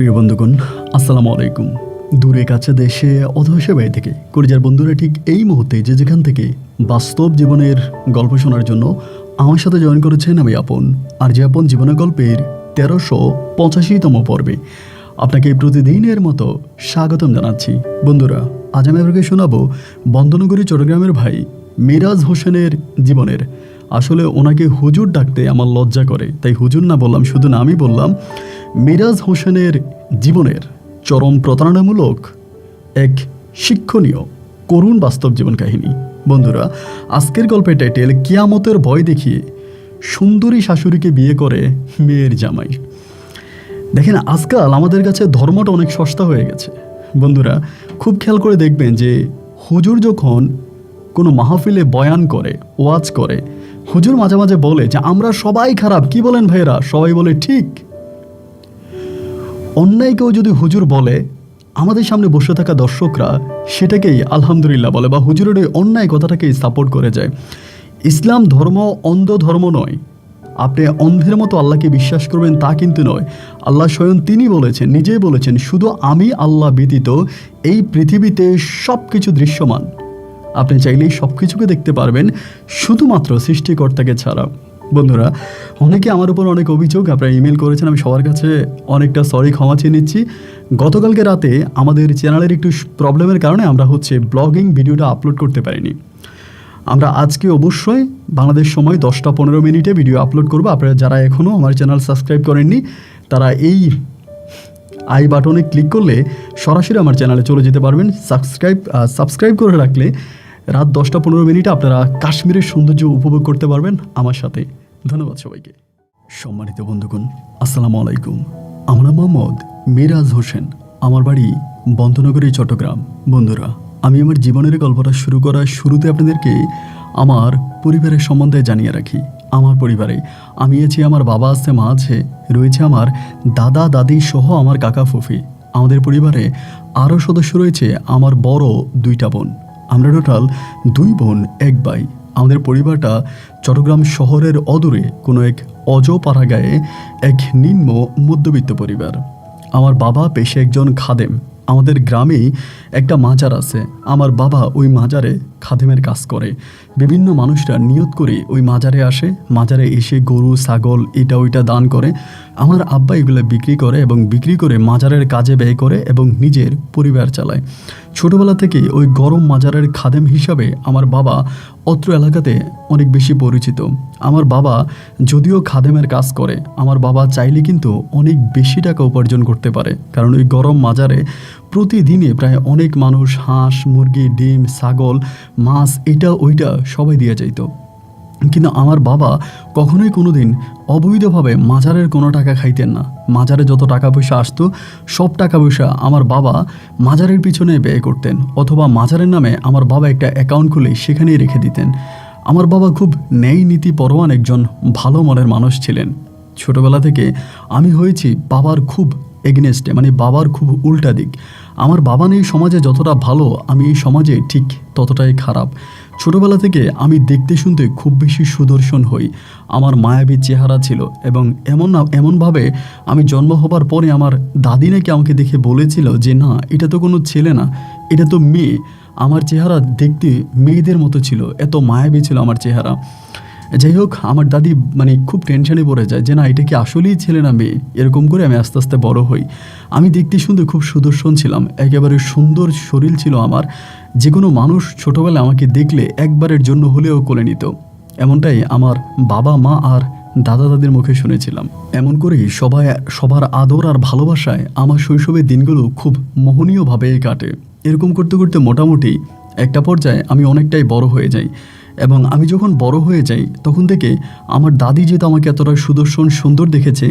প্রিয় বন্ধুগণ, আসসালামু আলাইকুম। দূরে কাছে দেশে অথবা বাইরে থেকে কলিজার বন্ধুরা ঠিক এই মুহূর্তে যে যেখান থেকে বাস্তব জীবনের গল্প শোনার জন্য আমার সাথে জয়েন করেছেন, আমি আপন। আর যে আপন জীবনের গল্পের 1385তম পর্বে আপনাকে প্রতিদিনের মতো স্বাগতম জানাচ্ছি। বন্ধুরা, আজ আমি আপনাকে শোনাবো বন্দনগরী চট্টগ্রামের ভাই মিরাজ হোসেনের জীবনের। আসলে ওনাকে হুজুর ডাকতে আমার লজ্জা করে, তাই হুজুর না বললাম, শুধু নামই বললাম। মিরাজ হোসেনের জীবনের চরম প্রতারণামূলক এক শিক্ষণীয় করুণ বাস্তব জীবন কাহিনী। বন্ধুরা, আজকের গল্পের টাইটেল কিয়ামতের ভয় দেখিয়ে সুন্দরী শাশুড়িকে বিয়ে করে মেয়ের জামাই। দেখেন, আজকাল আমাদের কাছে ধর্মটা অনেক সস্তা হয়ে গেছে। বন্ধুরা, খুব খেয়াল করে দেখবেন যে হুজুর যখন কোনো মাহফিলে বয়ান করে, ওয়াজ করে, হুজুর মাঝে মাঝে বলে যে আমরা সবাই খারাপ। কি বলেন ভাইয়েরা? সবাই বলে ঠিক। অন্যায়কেও যদি হুজুর বলে, আমাদের সামনে বসে থাকা দর্শকরা সেটাকেই আলহামদুলিল্লাহ বলে বা হুজুরের ওই অন্যায় কথাটাকেই সাপোর্ট করে যায়। ইসলাম ধর্ম অন্ধ ধর্ম নয়। আপনি অন্ধের মতো আল্লাহকে বিশ্বাস করবেন তা কিন্তু নয়। আল্লাহ স্বয়ং তিনি বলেছেন, নিজেই বলেছেন, শুধু আমি আল্লাহ ব্যতীত এই পৃথিবীতে সব কিছু দৃশ্যমান। আপনি চাইলেই সব কিছুকে দেখতে পারবেন, শুধুমাত্র সৃষ্টিকর্তাকে ছাড়া। বন্ধুরা, অনেকে আমার উপর অনেক অভিযোগ আপনারা ইমেল করেছেন, আমি সবার কাছে অনেকটা সরি, ক্ষমা চেয়ে নিচ্ছি। গতকালকে রাতে আমাদের চ্যানেলের একটু প্রবলেমের কারণে আমরা ব্লগিং ভিডিওটা আপলোড করতে পারিনি। আমরা আজকে অবশ্যই বাংলাদেশ সময় 10টা-15 ভিডিও আপলোড করব। আপনারা যারা এখনও আমার চ্যানেল সাবস্ক্রাইব করেননি, তারা এই আই বাটনে ক্লিক করলে সরাসরি আমার চ্যানেলে চলে যেতে পারবেন। সাবস্ক্রাইব করে রাখলে রাত 10টা-15 আপনারা কাশ্মীরের সৌন্দর্য উপভোগ করতে পারবেন আমার সাথে। ধন্যবাদ সবাইকে। সম্মানিত বন্ধুগণ, আসসালামু আলাইকুম। আমার নাম মোহাম্মদ মিরাজ হোসেন, আমার বাড়ি বন্দনগরী, চট্টগ্রাম। বন্ধুরা, আমি আমার জীবনের গল্পটা শুরু করার শুরুতে আপনাদেরকে আমার পরিবারের সম্বন্ধে জানিয়ে রাখি। আমার পরিবারে আমি আছি, আমার বাবা আছে, মা আছে, রয়েছে আমার দাদা দাদি সহ আমার কাকা ফুফি। আমাদের পরিবারে আরও সদস্য রয়েছে আমার বড় 2টা বোন। আমরা টোটাল 2 বোন 1 ভাই। আমাদের পরিবারটা চট্টগ্রাম শহরের অদূরে কোনো এক অজপাড়া গায়ে এক নিম্ন মধ্যবিত্ত পরিবার। আমার বাবা পেশে একজন খাদেম। আমাদের গ্রামেই একটা মাজার আছে, আমার বাবা ওই মাজারে খাদেমের কাজ করে। বিভিন্ন মানুষরা নিয়ত করে ওই মাজারে আসে, মাজারে এসে গরু ছাগল এটা ওইটা দান করে। আমার আব্বা এগুলো বিক্রি করে এবং বিক্রি করে মাজারের কাজে ব্যয় করে এবং নিজের পরিবার চালায়। ছোটোবেলা থেকেই ওই গরম মাজারের খাদেম হিসাবে আমার বাবা অত্র এলাকাতে অনেক বেশি পরিচিত। আমার বাবা যদিও খাদেমের কাজ করে, আমার বাবা চাইলে কিন্তু অনেক বেশি টাকা উপার্জন করতে পারে, কারণ ওই গরম মাজারে প্রতিদিনে প্রায় অনেক মানুষ হাঁস, মুরগি, ডিম, ছাগল, মাছ এটা ওইটা সবাই দিয়ে যাইত। কিন্তু আমার বাবা কখনোই কোনো দিন অবৈধভাবে মাজারের কোনো টাকা খাইতেন না। মাজারে যত টাকা পয়সা আসতো, সব টাকা পয়সা আমার বাবা মাজারের পিছনে ব্যয় করতেন, অথবা মাজারের নামে আমার বাবা একটা অ্যাকাউন্ট খুলে সেখানেই রেখে দিতেন। আমার বাবা খুব ন্যায় নীতি পরোয়ান একজন ভালো মনের মানুষ ছিলেন। ছোটোবেলা থেকে আমি হয়েছি বাবার খুব এগেনেস্টে, মানে বাবার খুব উল্টা দিক। আমার বাবা নেই সমাজে যতটা ভালো, আমি এই সমাজে ঠিক ততটাই খারাপ। ছোটোবেলা থেকে আমি দেখতে শুনতে খুব বেশি সুদর্শন হই। আমার মায়াবী চেহারা ছিল এবং এমনভাবে আমি জন্ম হবার পরে আমার দাদি নাকি আমাকে দেখে বলেছিল যে না, এটা তো কোনো ছেলে না, এটা তো মেয়ে। আমার চেহারা দেখতে মেয়েদের মতো ছিল, এত মায়াবী ছিল আমার চেহারা। যাই হোক, আমার দাদি খুব টেনশনে পড়ে যায় যে না, এটা কি আসলেই ছেলে না মেয়ে। এরকম করে আমি আস্তে আস্তে বড় হই। আমি দেখতে শুনতে খুব সুদর্শন ছিলাম, একেবারে সুন্দর শরীর ছিল আমার। যে কোনো মানুষ ছোটোবেলায় আমাকে দেখলে একবারের জন্য হলেও কোলে নিত। এমনটাই আমার বাবা মা আর দাদা দাদির মুখে শুনেছিলাম। এমন করেই সবার আদর আর ভালোবাসায় আমার শৈশবের দিনগুলো খুব মোহনীয়ভাবে কাটে। এরকম করতে করতে মোটামুটি একটা পর্যায়ে আমি অনেকটাই বড় হয়ে যাই। এবং আমি যখন বড় হয়ে যাই তখন থেকে আমার দাদি যেহেতু আমাকে এতটা সুদর্শন সুন্দর দেখেছে,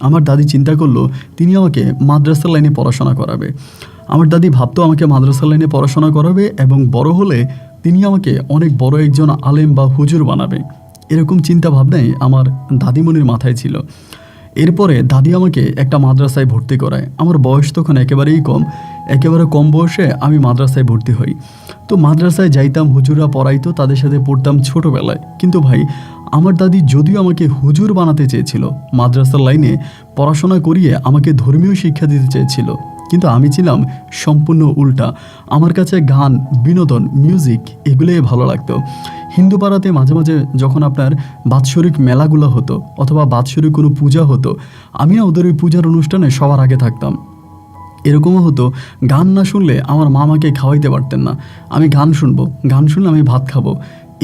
আমার দাদি চিন্তা করলো তিনি আমাকে মাদ্রাসার লাইনে পড়াশোনা করাবে। আমার দাদি ভাবতো আমাকে মাদ্রাসার লাইনে পড়াশোনা করাবে এবং বড় হলে তিনি আমাকে অনেক বড় একজন আলেম বা হুজুর বানাবে। এরকম চিন্তা ভাবনাই আমার দাদিমণির মাথায় ছিল। এরপরে দাদি আমাকে একটা মাদ্রাসায় ভর্তি করায়। আমার বয়স তখন একেবারে কম বয়সে আমি মাদ্রাসায় ভর্তি হই। তো মাদ্রাসায় যাইতাম, হুজুররা পড়াইতো, তাদের সাথে পড়তাম ছোটোবেলায়। কিন্তু ভাই, আমার দাদি যদিও আমাকে হুজুর বানাতে চেয়েছিল, মাদ্রাসার লাইনে পড়াশোনা করিয়ে আমাকে ধর্মীয় শিক্ষা দিতে চেয়েছিল, কিন্তু আমি ছিলাম সম্পূর্ণ উল্টা। আমার কাছে গান, বিনোদন, মিউজিক এগুলোই ভালো লাগতো। হিন্দু পাড়াতে মাঝে মাঝে যখন আপনার বাৎসরিক মেলাগুলো হতো অথবা বাৎসরিক কোনো পূজা হতো, আমি না ওদের ওই পূজার অনুষ্ঠানে সবার আগে থাকতাম। এরকমও হতো, গান না শুনলে আমার মা আমাকে খাওয়াইতে পারতেন না। আমি গান শুনবো, গান শুনলে আমি ভাত খাবো।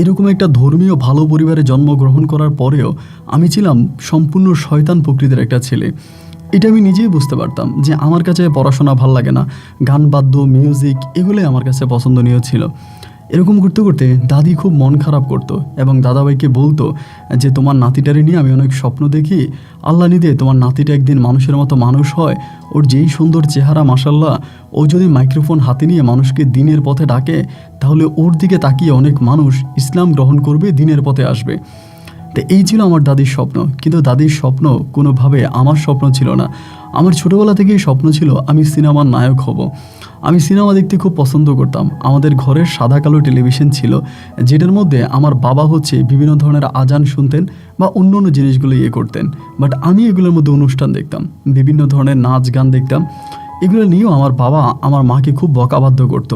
এরকম একটা ধর্মীয় ভালো পরিবারে জন্মগ্রহণ করার পরেও আমি ছিলাম সম্পূর্ণ শয়তান প্রকৃতির একটা ছেলে। এটা আমি নিজেই বুঝতে পারতাম যে আমার কাছে পড়াশোনা ভাল লাগে না, গান, বাদ্য, মিউজিক এগুলোই আমার কাছে পছন্দনীয় ছিল। এরকম করতে করতে দাদি খুব মন খারাপ করতো এবং দাদাভাইকে বলতো যে তোমার নাতিটারে নিয়ে আমি অনেক স্বপ্ন দেখি, আল্লাহ নিদে তোমার নাতিটা একদিন মানুষের মতো মানুষ হয়, ওর যেই সুন্দর চেহারা মাশাল্লাহ, ও যদি মাইক্রোফোন হাতে নিয়ে মানুষকে দিনের পথে ডাকে তাহলে ওর দিকে তাকিয়ে অনেক মানুষ ইসলাম গ্রহণ করবে, দিনের পথে আসবে। তো এই ছিল আমার দাদির স্বপ্ন, কিন্তু দাদির স্বপ্ন কোনোভাবে আমার স্বপ্ন ছিল না। আমার ছোটোবেলা থেকেই স্বপ্ন ছিল আমি সিনেমার নায়ক হব। আমি সিনেমা দেখতে খুব পছন্দ করতাম। আমাদের ঘরের সাদা কালো টেলিভিশন ছিল, যেটার মধ্যে আমার বাবা বিভিন্ন ধরনের আজান শুনতেন বা অন্য অন্য জিনিসগুলো করতেন, বাট আমি এগুলোর মধ্যে অনুষ্ঠান দেখতাম, বিভিন্ন ধরনের নাচ গান দেখতাম। এগুলো নিয়েও আমার বাবা আমার মাকে খুব বকাবাধ্য করতো।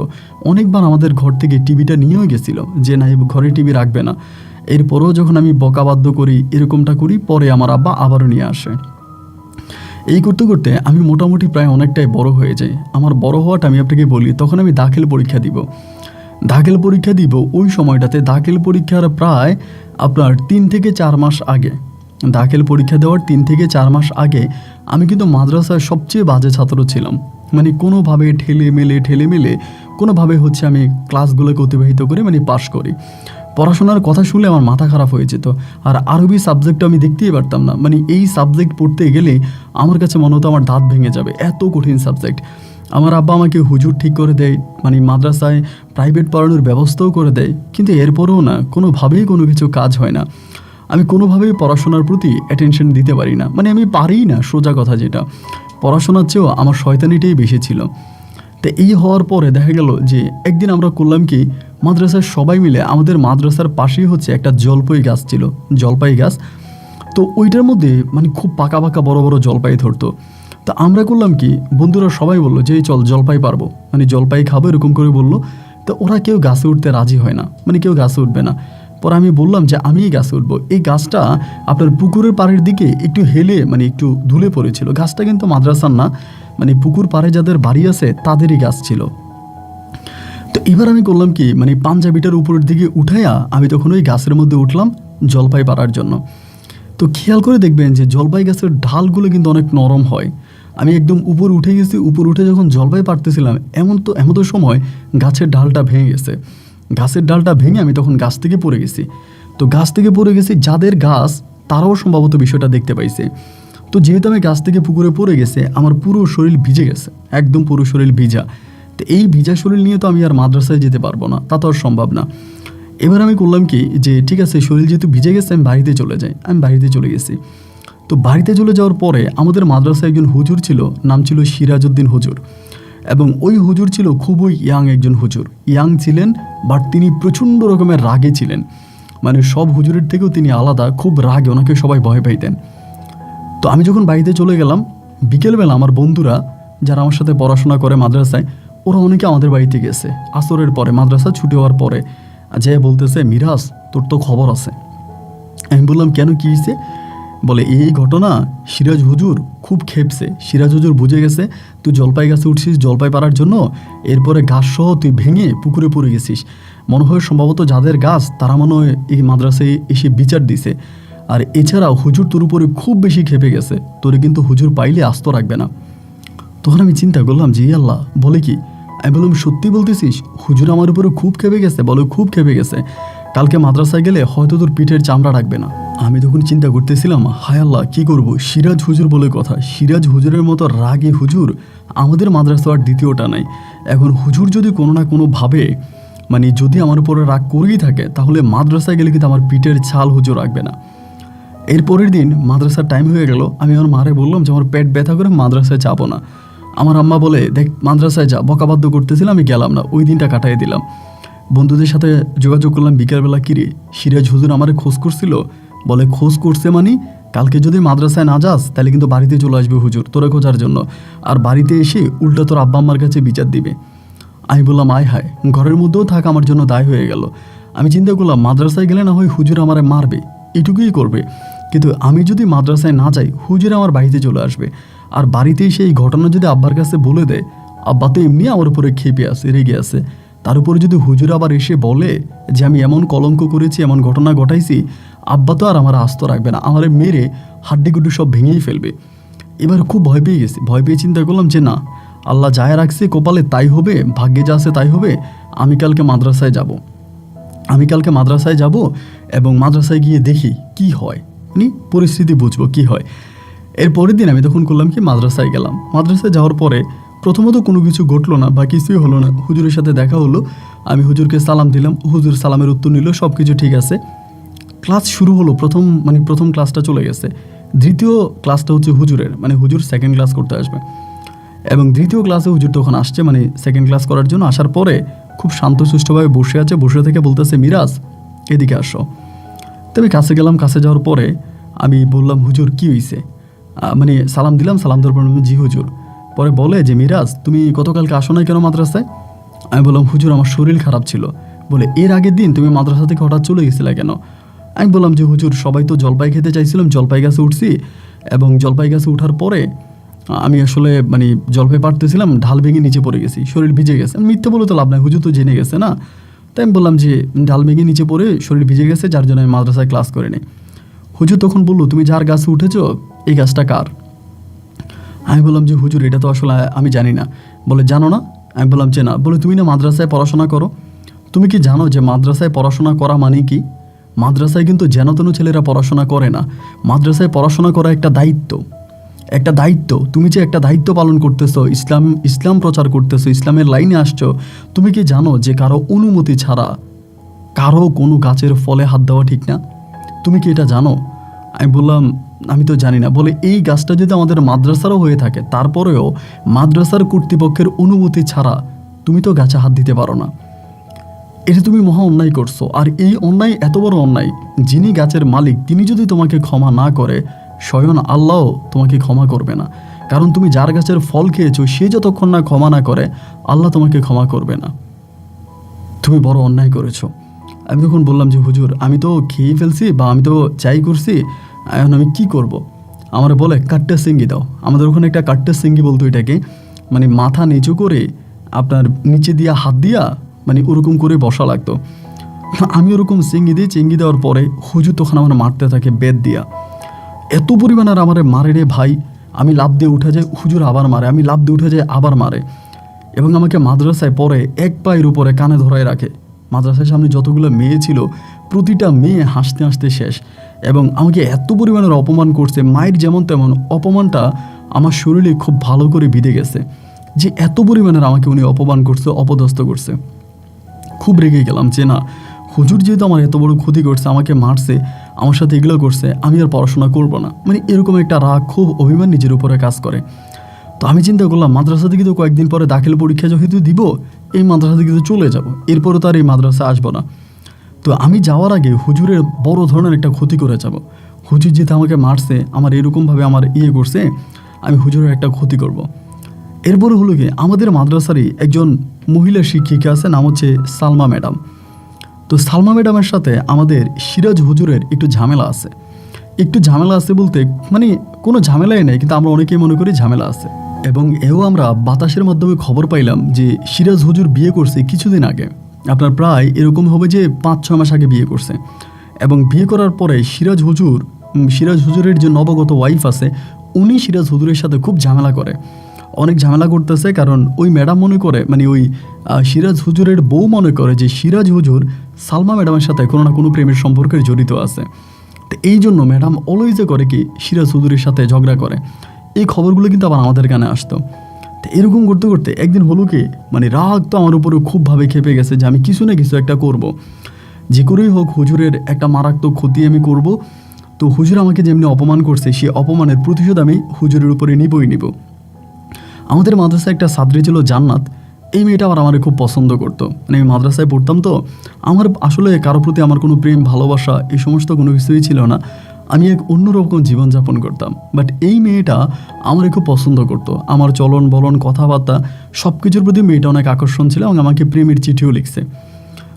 অনেকবার আমাদের ঘর থেকে টিভিটা নিয়েও গেছিলো যে না, ঘরে টিভি রাখবে না। এরপরেও যখন আমি বকাবাধ্য করি, এরকমটা করি, পরে আমার আব্বা আবারও নিয়ে আসে। এই করতে করতে আমি মোটামুটি প্রায় অনেকটাই বড় হয়ে যাই। আমার বড় হওয়াটা আমি আপনাকে বলি, তখন আমি দাখিল পরীক্ষা দিব। ওই সময়টাতে দাখিল পরীক্ষার প্রায় আপনার 3 থেকে 4 মাস আগে, দাখিল পরীক্ষা দেওয়ার 3 থেকে 4 মাস আগে আমি কিন্তু মাদ্রাসার সবচেয়ে বাজে ছাত্র ছিলাম। মানে কোনোভাবে ঠেলে মেলে কোনোভাবে আমি ক্লাসগুলোকে অতিবাহিত করে পাস করি। পড়াশোনার কথা শুনলে আমার মাথা খারাপ হয়ে যেত। আর আরবি সাবজেক্ট আমি দেখতেই পারতাম না। এই সাবজেক্ট পড়তে গেলে আমার কাছে মনে হতো আমার দাঁত ভেঙে যাবে, এত কঠিন সাবজেক্ট। আমার আব্বা আমাকে হুজুর ঠিক করে দেয়, মাদ্রাসায় প্রাইভেট পড়ানোর ব্যবস্থাও করে দেয়, কিন্তু এরপরেও না কোনোভাবেই কোনো কিছু কাজ হয় না। আমি কোনোভাবেই পড়াশোনার প্রতি অ্যাটেনশন দিতে পারি না। আমি পারিই না, সোজা কথা যেটা। পড়াশোনার চেয়েও আমার শয়তানিটাই বেশি ছিল। তো এই হওয়ার পরে দেখা গেল যে একদিন আমরা করলাম কি, মাদ্রাসার সবাই মিলে, আমাদের মাদ্রাসার পাশেই একটা জলপাই গাছ ছিল, জলপাই গাছ। তো ওইটার মধ্যে খুব পাকা বড় বড় জলপাই ধরতো। তো আমরা করলাম কি, বন্ধুরা সবাই বললো যে চল জলপাই পারবো, জলপাই খাবো, এরকম করে বললো। তো ওরা কেউ গাছে উঠতে রাজি হয় না, কেউ গাছে উঠবে না। পরে আমি বললাম যে আমি এই গাছে উঠবো। এই গাছটা আপনার পুকুরের পাড়ের দিকে একটু হেলে একটু ধুলে পড়েছিল। গাছটা কিন্তু মাদ্রাসার না, পুকুর পাড়ে যাদের বাড়ি আছে তাদেরই গাছ ছিল। তো এবার আমি করলাম কি, পাঞ্জাবিটার উপরের দিকে উঠাইয়া আমি তখন ওই গাছের মধ্যে উঠলাম জলপাই পাড়ার জন্য। তো খেয়াল করে দেখবেন যে জলপাই গাছের ঢালগুলো কিন্তু অনেক নরম হয়। আমি একদম উপরে উঠে গেছি, উপরে উঠে যখন জলপাই পাড়তেছিলাম এমন তো সময় গাছের ডালটা ভেঙে গেছে। গাছের ডালটা ভেঙে আমি তখন গাছ থেকে পড়ে গেছি। তো গাছ থেকে পড়ে গেছি, যাদের গাছ তারাও সম্ভবত বিষয়টা দেখতে পাইছে। তো যেহেতু আমি গাছ থেকে পুকুরে পড়ে গেছে, আমার পুরো শরীর ভিজে গেছে, একদম পুরো শরীর ভিজা। তো এই ভিজা শরীর নিয়ে তো আমি আর মাদ্রাসায় যেতে পারবো না, তা তো আর সম্ভব না। এবার আমি করলাম কি, যে ঠিক আছে শরীর যেহেতু ভিজে গেছে আমি বাড়িতে চলে যাই। আমি বাড়িতে চলে গেছি। তো বাড়িতে চলে যাওয়ার পরে আমাদের মাদ্রাসায় একজন হুজুর ছিল, নাম ছিল সিরাজউদ্দিন হুজুর। এবং ওই হুজুর ছিল খুবই ইয়াং একজন হুজুর। ইয়াং ছিলেন, বাট তিনি প্রচণ্ড রকমের রাগে ছিলেন। সব হুজুরের থেকেও তিনি আলাদা, খুব রাগে, ওনাকে সবাই ভয় পাইতেন। তো আমি যখন বাড়িতে চলে গেলাম, বিকেলবেলা আমার বন্ধুরা যারা আমার সাথে পড়াশোনা করে মাদ্রাসায়, ওরা অনেকে আমাদের বাড়িতে গেছে আসরের পরে, মাদ্রাসা ছুটি হওয়ার পরে। যে বলতেছে, মিরাজ তোর তো খবর আছে। আমি বললাম কেন, কী হয়েছে? বলে এই ঘটনা, সিরাজ হুজুর খুব খেপছে। সিরাজ হুজুর বুঝে গেছে তুই জলপাই গাছে উঠছিস জলপাই পাড়ার জন্য, এরপরে গাছ সহ তুই ভেঙে পুকুরে পড়ে গেছিস। মনে হয় সম্ভবত যাদের গাছ তারা মনে হয় এই মাদ্রাসায় এসে বিচার দিছে। আর এছাড়াও হুজুর তোর উপরে খুব বেশি খেপে গেছে, তোরে কিন্তু হুজুর পাইলে আস্ত রাখবে না। তখন আমি চিন্তা করলাম যে আল্লাহ, বলে কি? আমি বললাম সত্যি বলতেছিস? হুজুর আমার উপরে খুব খেপে গেছে? বলে খুব খেপে গেছে, কালকে মাদ্রাসায় গেলে হয়তো তোর পিঠের চামড়া রাখবে না। আমি তখন চিন্তা করতেছিলাম, হায় আল্লাহ কী করবো, সিরাজ হুজুর বলে কথা। সিরাজ হুজুরের মতো রাগে হুজুর আমাদের মাদ্রাসার দ্বিতীয়টা নাই। এখন হুজুর যদি কোনো না কোনোভাবে যদি আমার উপরে রাগ করেই থাকে, তাহলে মাদ্রাসায় গেলে কিন্তু আমার পিঠের ছাল হুজুর রাখবে না। এর পরের দিন মাদ্রাসার টাইম হয়ে গেল। আমি আমার মারে বললাম যে আমার পেট ব্যথা করে মাদ্রাসায় যাবো না। আমার আম্মা বলে, দেখ মাদ্রাসায় যা, বকাবাধ্য করতেছিলাম, আমি গেলাম না, ওই দিনটা কাটাই দিলাম। বন্ধুদের সাথে যোগাযোগ করলাম বিকেলবেলা, কিরে সিরাজ হুজুর আমারে খোঁজ করছিল। বলে খোঁজ করছে মানে কালকে যদি মাদ্রাসায় না যাস তাহলে কিন্তু বাড়িতে চলে আসবে হুজুর তোরা খোঁজার জন্য, আর বাড়িতে এসে উল্টা তোর আব্বা আম্মার কাছে বিচার দিবে। আমি বললাম আয় হায়, ঘরের মধ্যেও থাক আমার জন্য দায় হয়ে গেল। আমি চিন্তা করলাম মাদ্রাসায় গেলে না হয় হুজুর আমারে মারবে, এটুকুই করবে, কিন্তু আমি যদি মাদ্রাসায় না যাই হুজুর আমার বাড়িতে চলে আসবে, আর বাড়িতে এসে এই ঘটনা যদি আব্বার কাছে বলে দেয়, আব্বা তো এমনি আমার উপরে খেপে আছে, রেগে আছে, তার উপরে যদি হুজুর আবার এসে বলে যে আমি এমন কলঙ্ক করেছি, এমন ঘটনা ঘটাইছি, আব্বা তো আর আমার আস্ত রাখবে না, আমারে মেরে হাড্ডিগুড্ডি সব ভেঙেই ফেলবে। এবার খুব ভয় পেয়ে গেছি, ভয় পেয়ে চিন্তা করলাম যে না, আল্লাহ যায় রাখছে কপালে তাই হবে, ভাগ্যে যা আছে তাই হবে। আমি কালকে মাদ্রাসায় যাব এবং মাদ্রাসায় গিয়ে দেখি কি হয়, পরিস্থিতি বুঝবো কি হয়। এর পরের দিন আমি তখন করলাম কি, মাদ্রাসায় গেলাম। মাদ্রাসায় যাওয়ার পরে প্রথমত কোনো কিছু ঘটলো না বা কিছুই হলো না, হুজুরের সাথে দেখা হলো, আমি হুজুরকে সালাম দিলাম, হুজুর সালামের উত্তর নিল, সব কিছু ঠিক আছে। ক্লাস শুরু হলো, প্রথম ক্লাসটা চলে গেছে। দ্বিতীয় ক্লাসটা হচ্ছে হুজুরের, হুজুর সেকেন্ড ক্লাস করতে আসবে, এবং দ্বিতীয় ক্লাসে হুজুর তখন আসছে সেকেন্ড ক্লাস করার জন্য। আসার পরে খুব শান্তশিষ্টভাবে বসে আছে, বসে থেকে বলতেছে মিরাজ এদিকে আসো। তো আমি কাছে গেলাম, কাছে যাওয়ার পরে আমি বললাম হুজুর কি হয়েছে, সালাম দিলাম, সালাম দেওয়ার পর জি হুজুর। পরে বলে যে মিরাজ তুমি গতকালকে আসো নাই কেন মাদ্রাসায়? আমি বললাম হুজুর আমার শরীর খারাপ ছিল। বলে এর আগের দিন তুমি মাদ্রাসা থেকে হঠাৎ চলে গেছিলে কেন? আমি বললাম যে হুজুর সবাই তো জলপাই খেতে চাইছিলাম, জলপাই গাছে উঠছি, এবং জলপাই গাছে ওঠার পরে আমি আসলে জলপাই পাড়তেছিলাম, ঢাল ভেঙে নিচে পড়ে গেছি, শরীর ভিজে গেছে। মিথ্যে বলে তো লাভ নাই, হুজুর তো জেনে গেছে না। তাই আমি বললাম যে ঢাল ভেঙে নিচে পড়ে শরীর ভিজে গেছে, যার জন্য আমি মাদ্রাসায় ক্লাস করিনি। হুজুর তখন বললো তুমি যার গাছে উঠেছো এই গাছটা কার? আমি বললাম যে হুজুর এটা তো আসলে আমি জানি না। বলে জানো না? আমি বললাম যে না। বলে তুমি না মাদ্রাসায় পড়াশোনা করো, তুমি কি জানো যে মাদ্রাসায় পড়াশোনা করা মানে কি? মাদ্রাসায় কিন্তু যেন তেন ছেলেরা পড়াশোনা করে না, মাদ্রাসায় পড়াশোনা করা একটা দায়িত্ব, একটা দায়িত্ব। তুমি যে একটা দায়িত্ব পালন করতেছো, ইসলাম প্রচার করতেছো, ইসলামের লাইনে আসছো, তুমি কি জানো যে কারো অনুমতি ছাড়া কারো কোনো গাছের ফলে হাত দেওয়া ঠিক না? তুমি কি এটা জানো? আমি বললাম আমি তো জানি না। বলে এই গাছটা যদি আমাদের মাদ্রাসারও হয়ে থাকে, তারপরেও মাদ্রাসার কর্তৃপক্ষের অনুমতি ছাড়া তুমি তো গাছে হাত দিতে পারো না। এটা তুমি মহা অন্যায় করছো, আর এই অন্যায় এত বড় অন্যায়, যিনি গাছের মালিক তিনি যদি তোমাকে ক্ষমা না করে, স্বয়ং আল্লাহ তোমাকে ক্ষমা করবে না। কারণ তুমি যার গাছের ফল খেয়েছো সে যতক্ষণ না ক্ষমা না করে, আল্লাহ তোমাকে ক্ষমা করবে না। তুমি বড় অন্যায় করেছো। আমি তখন বললাম যে হুজুর আমি তো খেয়ে ফেলছি, বা আমি তো চাই করছি, এখন আমি কি করব? আমার বলে কাট্টা সিঙ্গি দাও। আমাদের ওখানে একটা কাট্টা সিঙ্গি বলতো এটাকে, মাথা নিচু করে আপনার নিচে দিয়া হাত দিয়া ওরকম করে বসা লাগতো। আমি ওরকম চিঙ্গি দেওয়ার পরে হুজুর তখন আমার মারতে থাকে বেদ দিয়া, এত পরিমাণ আর আমার মারে রে ভাই। আমি লাফ দিয়ে উঠে যাই, হুজুর আবার মারে, আমি লাফ দিয়ে উঠে যাই, আবার মারে, এবং আমাকে মাদ্রাসায় পরে এক পায়ের উপরে কানে ধরায় রাখে। মাদ্রাসার সামনে যতগুলো মেয়ে ছিল প্রতিটা মেয়ে হাসতে হাসতে শেষ, এবং আমাকে এত পরিমাণের অপমান করছে, মায়ের যেমন তেমন অপমানটা আমার শরীরে খুব ভালো করে বিঁধে গেছে, যে এত পরিমাণের আমাকে উনি অপমান করছে, অপদস্থ করছে। খুব রেগে গেলাম যে না, হুজুর যেহেতু আমার এত বড় ক্ষতি করছে, আমাকে মারছে, আমার সাথে এগুলো করছে, আমি আর পড়াশোনা করবো না। এরকম একটা রাগ, খুব অভিমান নিজের উপরে কাজ করে। তো আমি চিন্তা করলাম মাদ্রাসা থেকে তো কয়েকদিন পরে দাখিল পরীক্ষা যেহেতু দিব, এই মাদ্রাসা থেকে তো চলে যাব, এরপরে তো আর এই মাদ্রাসায় আসবো না। তো আমি যাওয়ার আগে হুজুরের বড় ধরনের একটা ক্ষতি করে যাব। হুজুর যেহেতু আমাকে মারছে, আমার এরকমভাবে আমার করছে, আমি হুজুরের একটা ক্ষতি করব। এরপরে হলো কি, আমাদের মাদ্রাসারই একজন মহিলা শিক্ষিকা আছে, নাম হচ্ছে সালমা ম্যাডাম। তো সালমা ম্যাডামের সাথে আমাদের সিরাজ হুজুরের একটু ঝামেলা আছে বলতে কোনো ঝামেলাই নেই, কিন্তু আমরা অনেকেই মনে করি ঝামেলা আছে। এবং এও আমরা বাতাসের মাধ্যমে খবর পাইলাম যে সিরাজ হুজুর বিয়ে করছে কিছুদিন আগে, আপনার প্রায় এরকম হবে যে 5-6 মাস আগে বিয়ে করছে। এবং বিয়ে করার পরে সিরাজ হুজুরের যে নবগত ওয়াইফ আছে, উনি সিরাজ হুজুরের সাথে খুব ঝামেলা করে, অনেক ঝামেলা করতেছে। কারণ ওই ম্যাডাম মনে করে, ওই সিরাজ হুজুরের বউ মনে করে যে সিরাজ হুজুর সালমা ম্যাডামের সাথে কোনো না কোনো প্রেমের সম্পর্কে জড়িত আছে। তো এই জন্য ম্যাডাম অলওয়েজে করে কি সিরাজ হুজুরের সাথে ঝগড়া করে। এই খবরগুলো কিন্তু আবার আমাদের কানে আসতো। তো এরকম করতে করতে একদিন হলো কি, রাগ তো আমার উপরে খুবভাবে খেপে গেছে যে আমি কিছু না কিছু একটা করব, যে করেই হোক হুজুরের একটা মারাত্মক ক্ষতি আমি করব। তো হুজুর আমাকে যেমনি অপমান করছে, সেই অপমানের প্রতিশোধ আমি হুজুরের উপরে নিব। আমাদের মাদ্রাসায় একটা ছাত্রী ছিল জান্নাত, এই মেয়েটা আবার আমার খুব পছন্দ করতো। মানে আমি মাদ্রাসায় পড়তাম তো, আমার আসলে কারোর প্রতি আমার কোনো প্রেম ভালোবাসা এই সমস্ত কোনো কিছুই ছিল না। আমি এক অন্যরকম জীবনযাপন করতাম। বাট এই মেয়েটা আমার খুব পছন্দ করতো, আমার চলন বলন কথাবার্তা সব কিছুর প্রতি মেয়েটা অনেক আকর্ষণ ছিল এবং আমাকে প্রেমের চিঠিও লিখছে।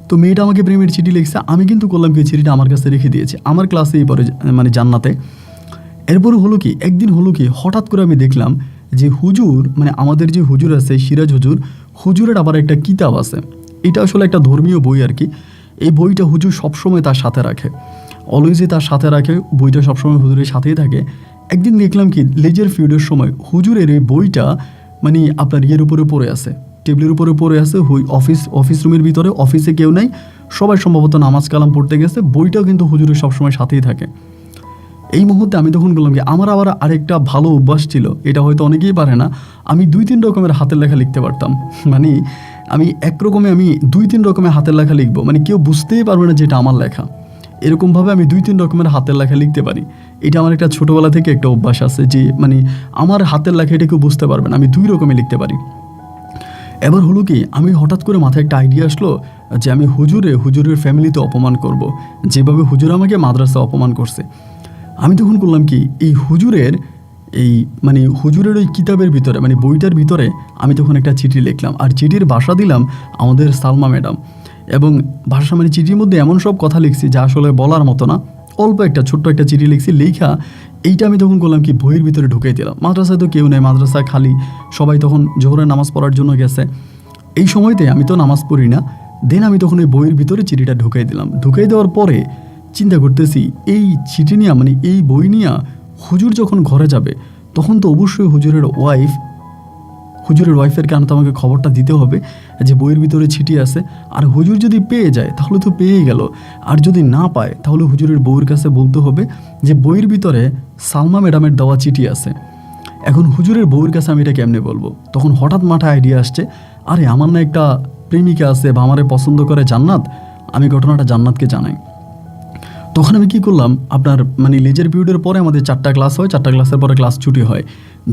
তো মেয়েটা আমাকে প্রেমের চিঠি লিখছে, আমি কিন্তু করলাম কি চিঠিটা আমার কাছে রেখে দিয়েছি আমার ক্লাসেই পরে, মানে জান্নাতে। এরপরে হলো কি, একদিন হলো কি, হঠাৎ করে আমি দেখলাম যে হুজুর, মানে আমাদের যে হুজুর আছে সিরাজ হুজুর, হুজুরের আবার একটা কিতাব আছে। এটা আসলে একটা ধর্মীয় বই আর কি। এই বইটা হুজুর সবসময় তার সাথে রাখে, অলওয়েজই তার সাথে রাখে, বইটা সবসময় হুজুরের সাথেই থাকে। একদিন দেখলাম কি লেজার পিরিয়ডের সময় হুজুরের এই বইটা মানে আপনার ইয়ের উপরে পড়ে আছে, টেবিলের উপরে পড়ে আছে। অফিস রুমের ভিতরে, অফিসে কেউ নাই, সবাই সম্ভবত নামাজ কালাম পড়তে গেছে, বইটাও কিন্তু হুজুরের সবসময় সাথেই থাকে। এই মুহূর্তে আমি তখন বললাম কি আমার আবার আরেকটা ভালো অভ্যাস ছিল, এটা হয়তো অনেকেই পারে না, আমি 2-3 রকমের হাতের লেখা লিখতে পারতাম। মানে আমি একরকমে আমি 2-3 রকমের হাতের লেখা লিখবো, মানে কেউ বুঝতেই পারবে না যে এটা আমার লেখা। এরকমভাবে আমি 2-3 রকমের হাতের লেখা লিখতে পারি। এটা আমার একটা ছোটোবেলা থেকে একটা অভ্যাস আছে যে মানে আমার হাতের লেখা এটা কেউ বুঝতে পারবে না, আমি 2 রকমের লিখতে পারি। এবার হলো কি, আমি হঠাৎ করে মাথায় একটা আইডিয়া আসলো যে আমি হুজুরের ফ্যামিলিতে অপমান করব, যেভাবে হুজুর আমাকে মাদ্রাসা অপমান করছে। আমি তখন করলাম কি, এই হুজুরের ওই কিতাবের ভিতরে, মানে বইটার ভিতরে আমি তখন একটা চিঠি লিখলাম, আর চিঠির ভাষা দিলাম আমাদের সালমা ম্যাডাম। এবং ভাষা মানে চিঠির মধ্যে এমন সব কথা লিখছি যা আসলে বলার মতো না, অল্প একটা ছোট্ট একটা চিঠি লিখছি, লেখা এইটা আমি তখন করলাম কি বইয়ের ভিতরে ঢুকিয়ে দিলাম। মাদ্রাসায় তো কেউ নেই, মাদ্রাসা খালি, সবাই তখন জোহরের নামাজ পড়ার জন্য গেছে। এই সময়তে আমি তো নামাজ পড়ি না, দেন আমি তখন ওই বইয়ের ভিতরে চিঠিটা ঢুকিয়ে দিলাম। ঢুকিয়ে দেওয়ার পরে চিন্তা করতেছি এই চিঠি নিয়ে, মানে এই বই নিয়ে হুজুর যখন ঘরে যাবে তখন তো অবশ্যই হুজুরের ওয়াইফের কারণে তো আমাকে খবরটা দিতে হবে যে বইয়ের ভিতরে চিঠি আছে। আর হুজুর যদি পেয়ে যায় তাহলে তো পেয়েই গেল, আর যদি না পায় তাহলে হুজুরের বউয়ের কাছে বলতে হবে যে বইয়ের ভিতরে সালমা ম্যাডামের দেওয়া চিঠি আছে। এখন হুজুরের বউয়ের কাছে আমি এটা কেমনে বলবো? তখন হঠাৎ মাথায় আইডিয়া আসছে, আরে আমার না একটা প্রেমিকা আছে বা আমারে পছন্দ করে জান্নাত, আমি ঘটনাটা জান্নাতকে জানাই। তখন আমি কী করলাম, আপনার মানে লেজার পিরিয়ডের পরে আমাদের 4টা ক্লাস হয়, 4টা ক্লাসের পরে ক্লাস ছুটি হয়,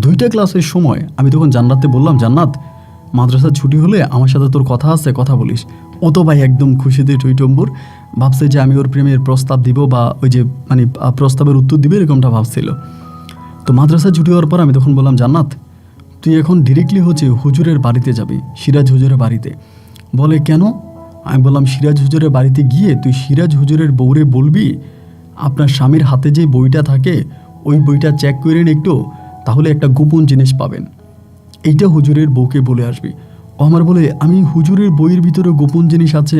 2টা ক্লাসের সময় আমি তখন জান্নাতকে বললাম, জান্নাত মাদ্রাসার ছুটি হলে আমার সাথে তোর কথা আছে, কথা বলিস। ও তো ভাই একদম খুশিতে টইটম্বুর, ভাবছে যে আমি ওর প্রেমের প্রস্তাব দিব বা ওই যে মানে প্রস্তাবের উত্তর দিবে, এরকমটা ভাবছিল। তো মাদ্রাসা ছুটি হওয়ার পর আমি তখন বললাম, জান্নাত তুই এখন ডিরেক্টলি হচ্ছে হুজুরের বাড়িতে যাবি, সিরাজ হুজুরের বাড়িতে। বলে কেন? আমি বললাম, সিরাজ হুজুরের বাড়িতে গিয়ে তুই সিরাজ হুজুরের বউরে বলবি আপনার স্বামীর হাতে যে বইটা থাকে ওই বইটা চেক করেন একটু, তাহলে একটা গোপন জিনিস পাবেন, এইটা হুজুরের বউকে বলে আসবি। ও আমার বলে, আমি হুজুরের বইয়ের ভিতরে গোপন জিনিস আছে,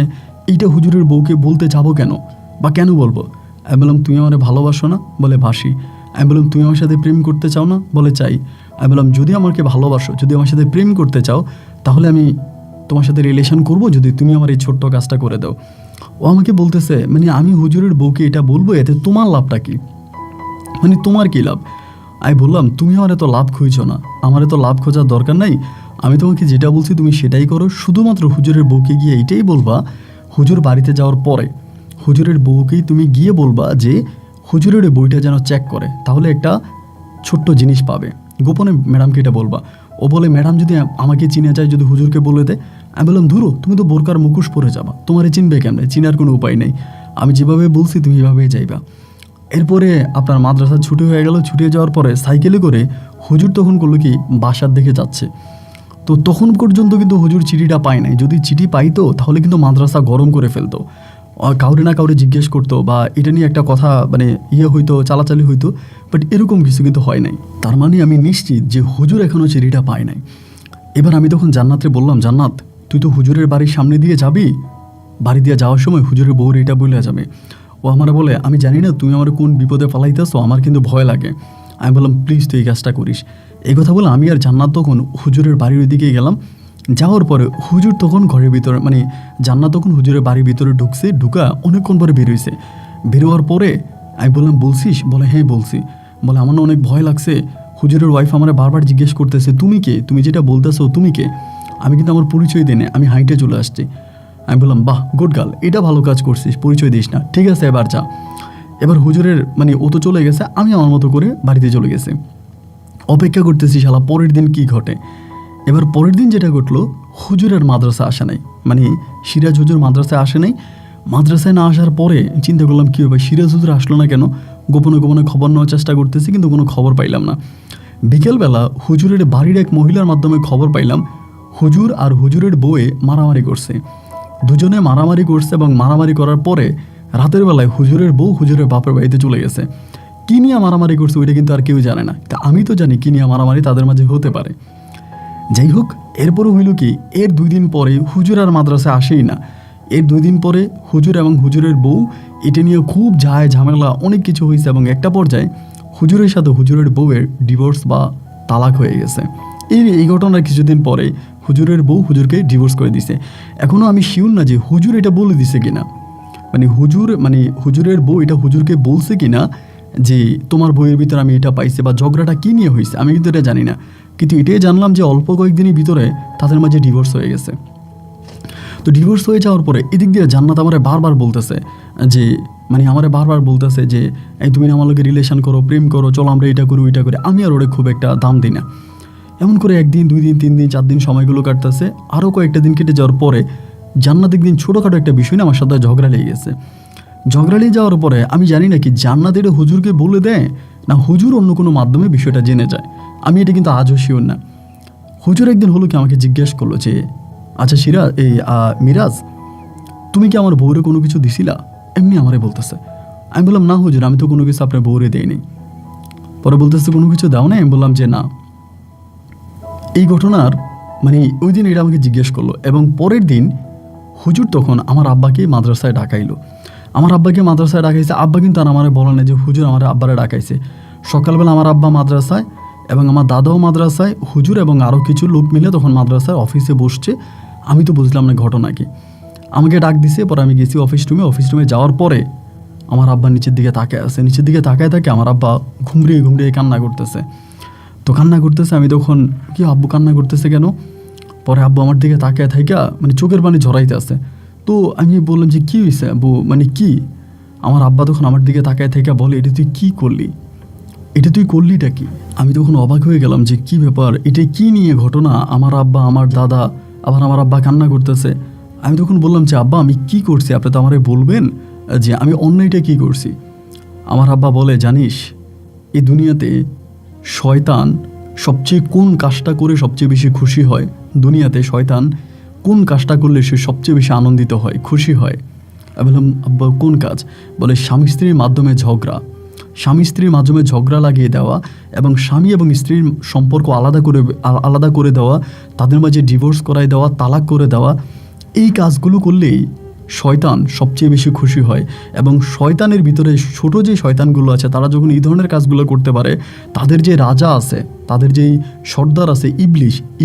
এইটা হুজুরের বউকে বলতে যাবো কেন বা কেন বলবো? আমি বললাম, তুমি আমার ভালোবাসো না? বলে বাসি। আমি বললাম, তুমি আমার সাথে প্রেম করতে চাও না? বলে চাই। আমি বললাম, যদি আমাকে ভালোবাসো, যদি আমার সাথে প্রেম করতে চাও, তাহলে আমি তোমার সাথে রিলেশন করব যদি তুমি আমার এই ছোট্ট কাজটা করে দাও। ও আমাকে বলতেছে, মানে আমি হুজুরের বউকে এটা বলবো, এতে তোমার লাভটা কি? মানে তোমার কী লাভ? আমি বললাম, তুমি আমার এত লাভ খুঁজছো না, আমার এত লাভ খোঁজার দরকার নাই, আমি তোমাকে যেটা বলছি তুমি সেটাই করো। শুধুমাত্র হুজুরের বউকে গিয়ে এইটাই বলবা, হুজুর বাড়িতে যাওয়ার পরে হুজুরের বউকেই তুমি গিয়ে বলবা যে হুজুরের বইটা যেন চেক করে, তাহলে একটা ছোট্ট জিনিস পাবে। গোপনে ম্যাডামকে এটা বলবা। ও বলে, ম্যাডাম যদি আমাকে চিনে যায়, যদি হুজুরকে বলে দেয়? আমি বললাম, ধুরো, তুমি তো বোরকার মুখোশ পরে যাবা, তোমারে চিনবে কেমনে? চিনার কোনো উপায় নেই, আমি যেভাবে বলছি তুমি এভাবেই যাইবা। এরপরে আপনার মাদ্রাসা ছুটি হয়ে গেল। ছুটি যাওয়ার পরে সাইকেলে করে হুজুর তখন করলো কি বাসার দিকে যাচ্ছে। তো তখন পর্যন্ত কিন্তু হুজুর চিঠিটা পায় নাই। যদি চিঠি পাইতো তাহলে কিন্তু মাদ্রাসা গরম করে ফেলতো, কাউরে না কাউরে জিজ্ঞেস করতো বা এটা নিয়ে একটা কথা মানে হইতো, চালাচালি হইতো। বাট এরকম কিছু কিন্তু হয় নাই। তার মানে আমি নিশ্চিত যে হুজুর এখনও চিঠিটা পায় নাই। এবার আমি তখন জান্নাতরে বললাম, জান্নাত তুই তো হুজুরের বাড়ির সামনে দিয়ে যাবি, বাড়ি দিয়ে যাওয়ার সময় হুজুরের বউর এটা বলে যাবে। ও আমার বলে, আমি জানি না তুমি আমার কোন বিপদে ফালাইতেছো, আমার কিন্তু ভয় লাগে। আমি বললাম, প্লিজ তুই এই কাজটা করিস। এই কথা বলে আমি আর জান্নাত তখন হুজুরের বাড়ির ওইদিকেই গেলাম। যাওয়ার পরে হুজুর তখন ঘরের ভিতরে, মানে জান্নাত তখন হুজুরের বাড়ির ভিতরে ঢুকছে। ঢুকা অনেকক্ষণ পরে বেরোইছে। বেরোয়ার পরে আমি বললাম, বলছিস? বলে, হ্যাঁ বলছি। বলে, আমার না অনেক ভয় লাগছে, হুজুরের ওয়াইফ আমার বারবার জিজ্ঞেস করতেছে তুমি কে, তুমি যেটা বলতেছো তুমি কে? আমি কিন্তু আমার পরিচয় দিই না, আমি হাইটে চলে আসছি। আমি বললাম, বাহ গুড গার্ল, এটা ভালো কাজ করছিস, পরিচয় দিস না, ঠিক আছে এবার যা। এবার হুজুরের মানে ও তো চলে গেছে, আমি আমার মতো করে বাড়িতে চলে গেছি। অপেক্ষা করতেছি শালা পরের দিন কি ঘটে। এবার পরের দিন যেটা ঘটলো, হুজুরের মাদ্রাসা আসে নাই, মানে সিরাজ হুজুর মাদ্রাসায় আসে নাই। মাদ্রাসায় না আসার পরে চিন্তা করলাম কী হবে, সিরাজ হুজুর আসলো না কেন, গোপনে গোপনে খবর নেওয়ার চেষ্টা করতেছি কিন্তু কোনো খবর পাইলাম না। বিকেলবেলা হুজুরের বাড়ির এক মহিলার মাধ্যমে খবর পাইলাম হুজুর আর হুজুরের বউয়ে মারামারি করছে। দুজনে মারামারি করছে এবং মারামারি করার পরে রাতের বেলায় হুজুরের বউ হুজুরের বাপের বাড়িতে চলে গেছে। কী নিয়ে মারামারি করছে ওইটা কিন্তু আর কেউ জানে না, তা আমি তো জানি কী নিয়ে মারামারি তাদের মাঝে হতে পারে। যাই হোক, এরপরও হইল কি, এর 2 দিন পরে হুজুর আর মাদ্রাসায় আসেই না। এর 2 দিন পরে হুজুর এবং হুজুরের বউ এটা নিয়ে খুব ঝামেলা অনেক কিছু হয়েছে এবং একটা পর্যায়ে হুজুরের সাথে হুজুরের বউয়ের ডিভোর্স বা তালাক হয়ে গেছে। এই ঘটনার কিছুদিন পরে হুজুরের বউ হুজুরকে ডিভোর্স করে দিছে। এখনও আমি শিওর না যে হুজুর এটা বলে দিছে কিনা, হুজুরের বউ এটা হুজুরকে বলছে কিনা যে তোমার বইয়ের ভিতরে আমি এটা পাইছি, বা ঝগড়াটা কী নিয়ে হয়েছে আমি কিন্তু এটা জানি না। কিন্তু এটাই জানলাম যে অল্প কয়েকদিনের ভিতরে তাদের মাঝে ডিভোর্স হয়ে গেছে। তো ডিভোর্স হয়ে যাওয়ার পরে এদিক দিয়ে জান্নাত আমারে বারবার বলতেছে যে যে এই তুমি আমার লোকে রিলেশন করো, প্রেম করো, চলো আমরা এটা করি ওইটা করি। আমি আর ওরে খুব একটা দাম দিই না। এমন করে 1 দিন 2 দিন 3 দিন 4 দিন সময়গুলো কাটতেছে। আরও কয়েকটা দিন কেটে যাওয়ার পরে জান্নাত একদিন ছোটোখাটো একটা বিষয় না আমার সাথে ঝগড়া লেগে গেছে। ঝগড়া লেগে যাওয়ার পরে আমি জানি না কি জান্নাত এটা হুজুরকে বলে দেয় না হুজুর অন্য কোনো মাধ্যমে বিষয়টা জেনে যায়, আমি এটা কিন্তু আজও শিওর না। হুজুর একদিন হলো কি আমাকে জিজ্ঞেস করলো যে আচ্ছা মিরাজ, তুমি কি আমার বউরে কোনো কিছু দিছিলা? এমনি আমারে বলতেছে। আমি বললাম না হুজুর, আমি তো কোনো কিছু আপনার বউরে দেইনি। পরে বলতেছে কোনো কিছু দাও না? আমি বললাম যে না। এই ঘটনার ওই দিন এটা আমাকে জিজ্ঞেস করলো এবং পরের দিন হুজুর তখন আমার আব্বাকে মাদ্রাসায় ডাকাইলো। আব্বা কিন্তু আর আমারে বলে না যে হুজুর আমার আব্বারে ডাকাইছে। সকালবেলা আমার আব্বা মাদ্রাসায় এবং আমার দাদাও মাদ্রাসায়, হুজুর এবং আরও কিছু লোক মিলে তখন মাদ্রাসায় অফিসে বসছে। আমি তো বুঝলাম না ঘটনা কি। আমাকে ডাক দিছে, পরে আমি গেছি অফিস রুমে যাওয়ার পরে আমার আব্বা নিচের দিকে তাকায় থাকে আমার আব্বা ঘুমড়িয়ে কান্না করতেছে। আমি তখন কি আব্বু কান্না করতেছে কেন? পরে আব্বু আমার দিকে তাকায় থাইকা চোখের পানি ঝরাইতে আছে। তো আমি বললাম যে কী হয়েছে আব্বু, কি? আমার আব্বা তখন আমার দিকে তাকায় থাইকা বলে এটা তুই কী করলি, এটা তুই করলিটা কি? আমি তখন অবাক হয়ে গেলাম যে কি ব্যাপার, এটা কি নিয়ে ঘটনা? আমার আব্বা, আমার দাদা, আবার আমার আব্বা কান্না করতেছে। আমি তখন বললাম যে আব্বা আমি কি করছি, আপনি তো আমারে বলবেন যে আমি অন্যায়টা কি করছি। আমার আব্বা বলে জানিস এই দুনিয়াতে শয়তান সবচেয়ে কোন কাজটা করে সবচেয়ে বেশি খুশি হয়? দুনিয়াতে শয়তান কোন কাজটা করলে সে সবচেয়ে বেশি আনন্দিত হয়, খুশি হয়? আমি বললাম আব্বা কোন কাজ? বলে স্বামী স্ত্রীর মাধ্যমে ঝগড়া লাগিয়ে দেওয়া এবং স্বামী এবং স্ত্রীর সম্পর্ক আলাদা করে দেওয়া, তাদের মাঝে ডিভোর্স করাই দেওয়া, তালাক করে দেওয়া, এই কাজগুলো করলেই শয়তান সবচেয়ে বেশি খুশি হয়। এবং শয়তানের ভিতরে ছোট যে শয়তানগুলো আছে তারা যখন এই ধরনের কাজগুলো করতে পারে, তাদের যে রাজা আছে, তাদের যেই সর্দার আছে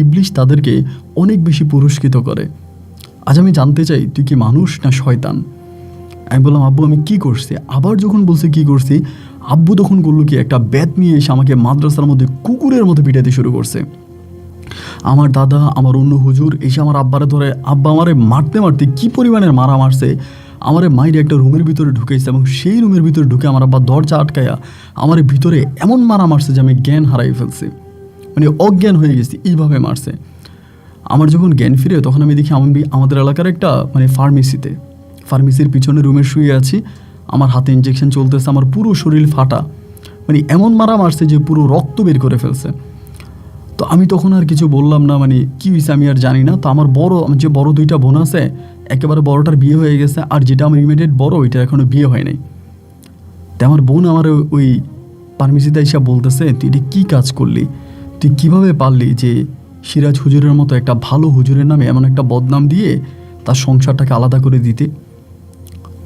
ইবলিশ তাদেরকে অনেক বেশি পুরস্কৃত করে। আজ আমি জানতে চাই তুই কি মানুষ না শয়তান? আমি বললাম আব্বু আমি কি করছি? আবার যখন বলছে কি করছি, আব্বু তখন করলো কি একটা ব্যাট নিয়ে এসে আমাকে মাদ্রাসার মধ্যে কুকুরের মতো পিটাতে শুরু করছে। আমার দাদা, আমার অন্য হুজুর এসে আমার আব্বারে ধরে, আব্বা আমারে মারতে কি পরিমাণের মারা মারছে। আমারে মাইরে একটা রুমের ভিতরে ঢুকেছে এবং সেই রুমের ভিতরে ঢুকে আমার আব্বা দরজা আটকায়া আমার ভিতরে এমন মারা মারছে যে আমি জ্ঞান হারাই ফেলছি, অজ্ঞান হয়ে গেছি, এইভাবে মারছে। আমার যখন জ্ঞান ফিরে তখন আমি দেখি আমাদের এলাকার একটা ফার্মেসির পিছনে রুমে শুয়ে আছি, আমার হাতে ইঞ্জেকশন চলতেছে, আমার পুরো শরীর ফাটা, এমন মারা মারছে যে পুরো রক্ত বের করে ফেলছে। তো আমি তখন আর কিছু বললাম না, কি হয়েছে আমি আর জানি না। তো আমার যে বড় 2টা বোন আছে, একেবারে বড়টার বিয়ে হয়ে গেছে, আর যেটা আমার ইমিডিয়েট বড় ওইটা এখনও বিয়ে হয় নাই। তো আমার বোন আমার ওই ফার্মেসিতে এসে বলতেছে তুই এটা কী কাজ করলি, তুই কিভাবে পারলি যে সিরাজ হুজুরের মতো একটা ভালো হুজুরের নামে এমন একটা বদনাম দিয়ে তার সংসারটাকে আলাদা করে দিতে?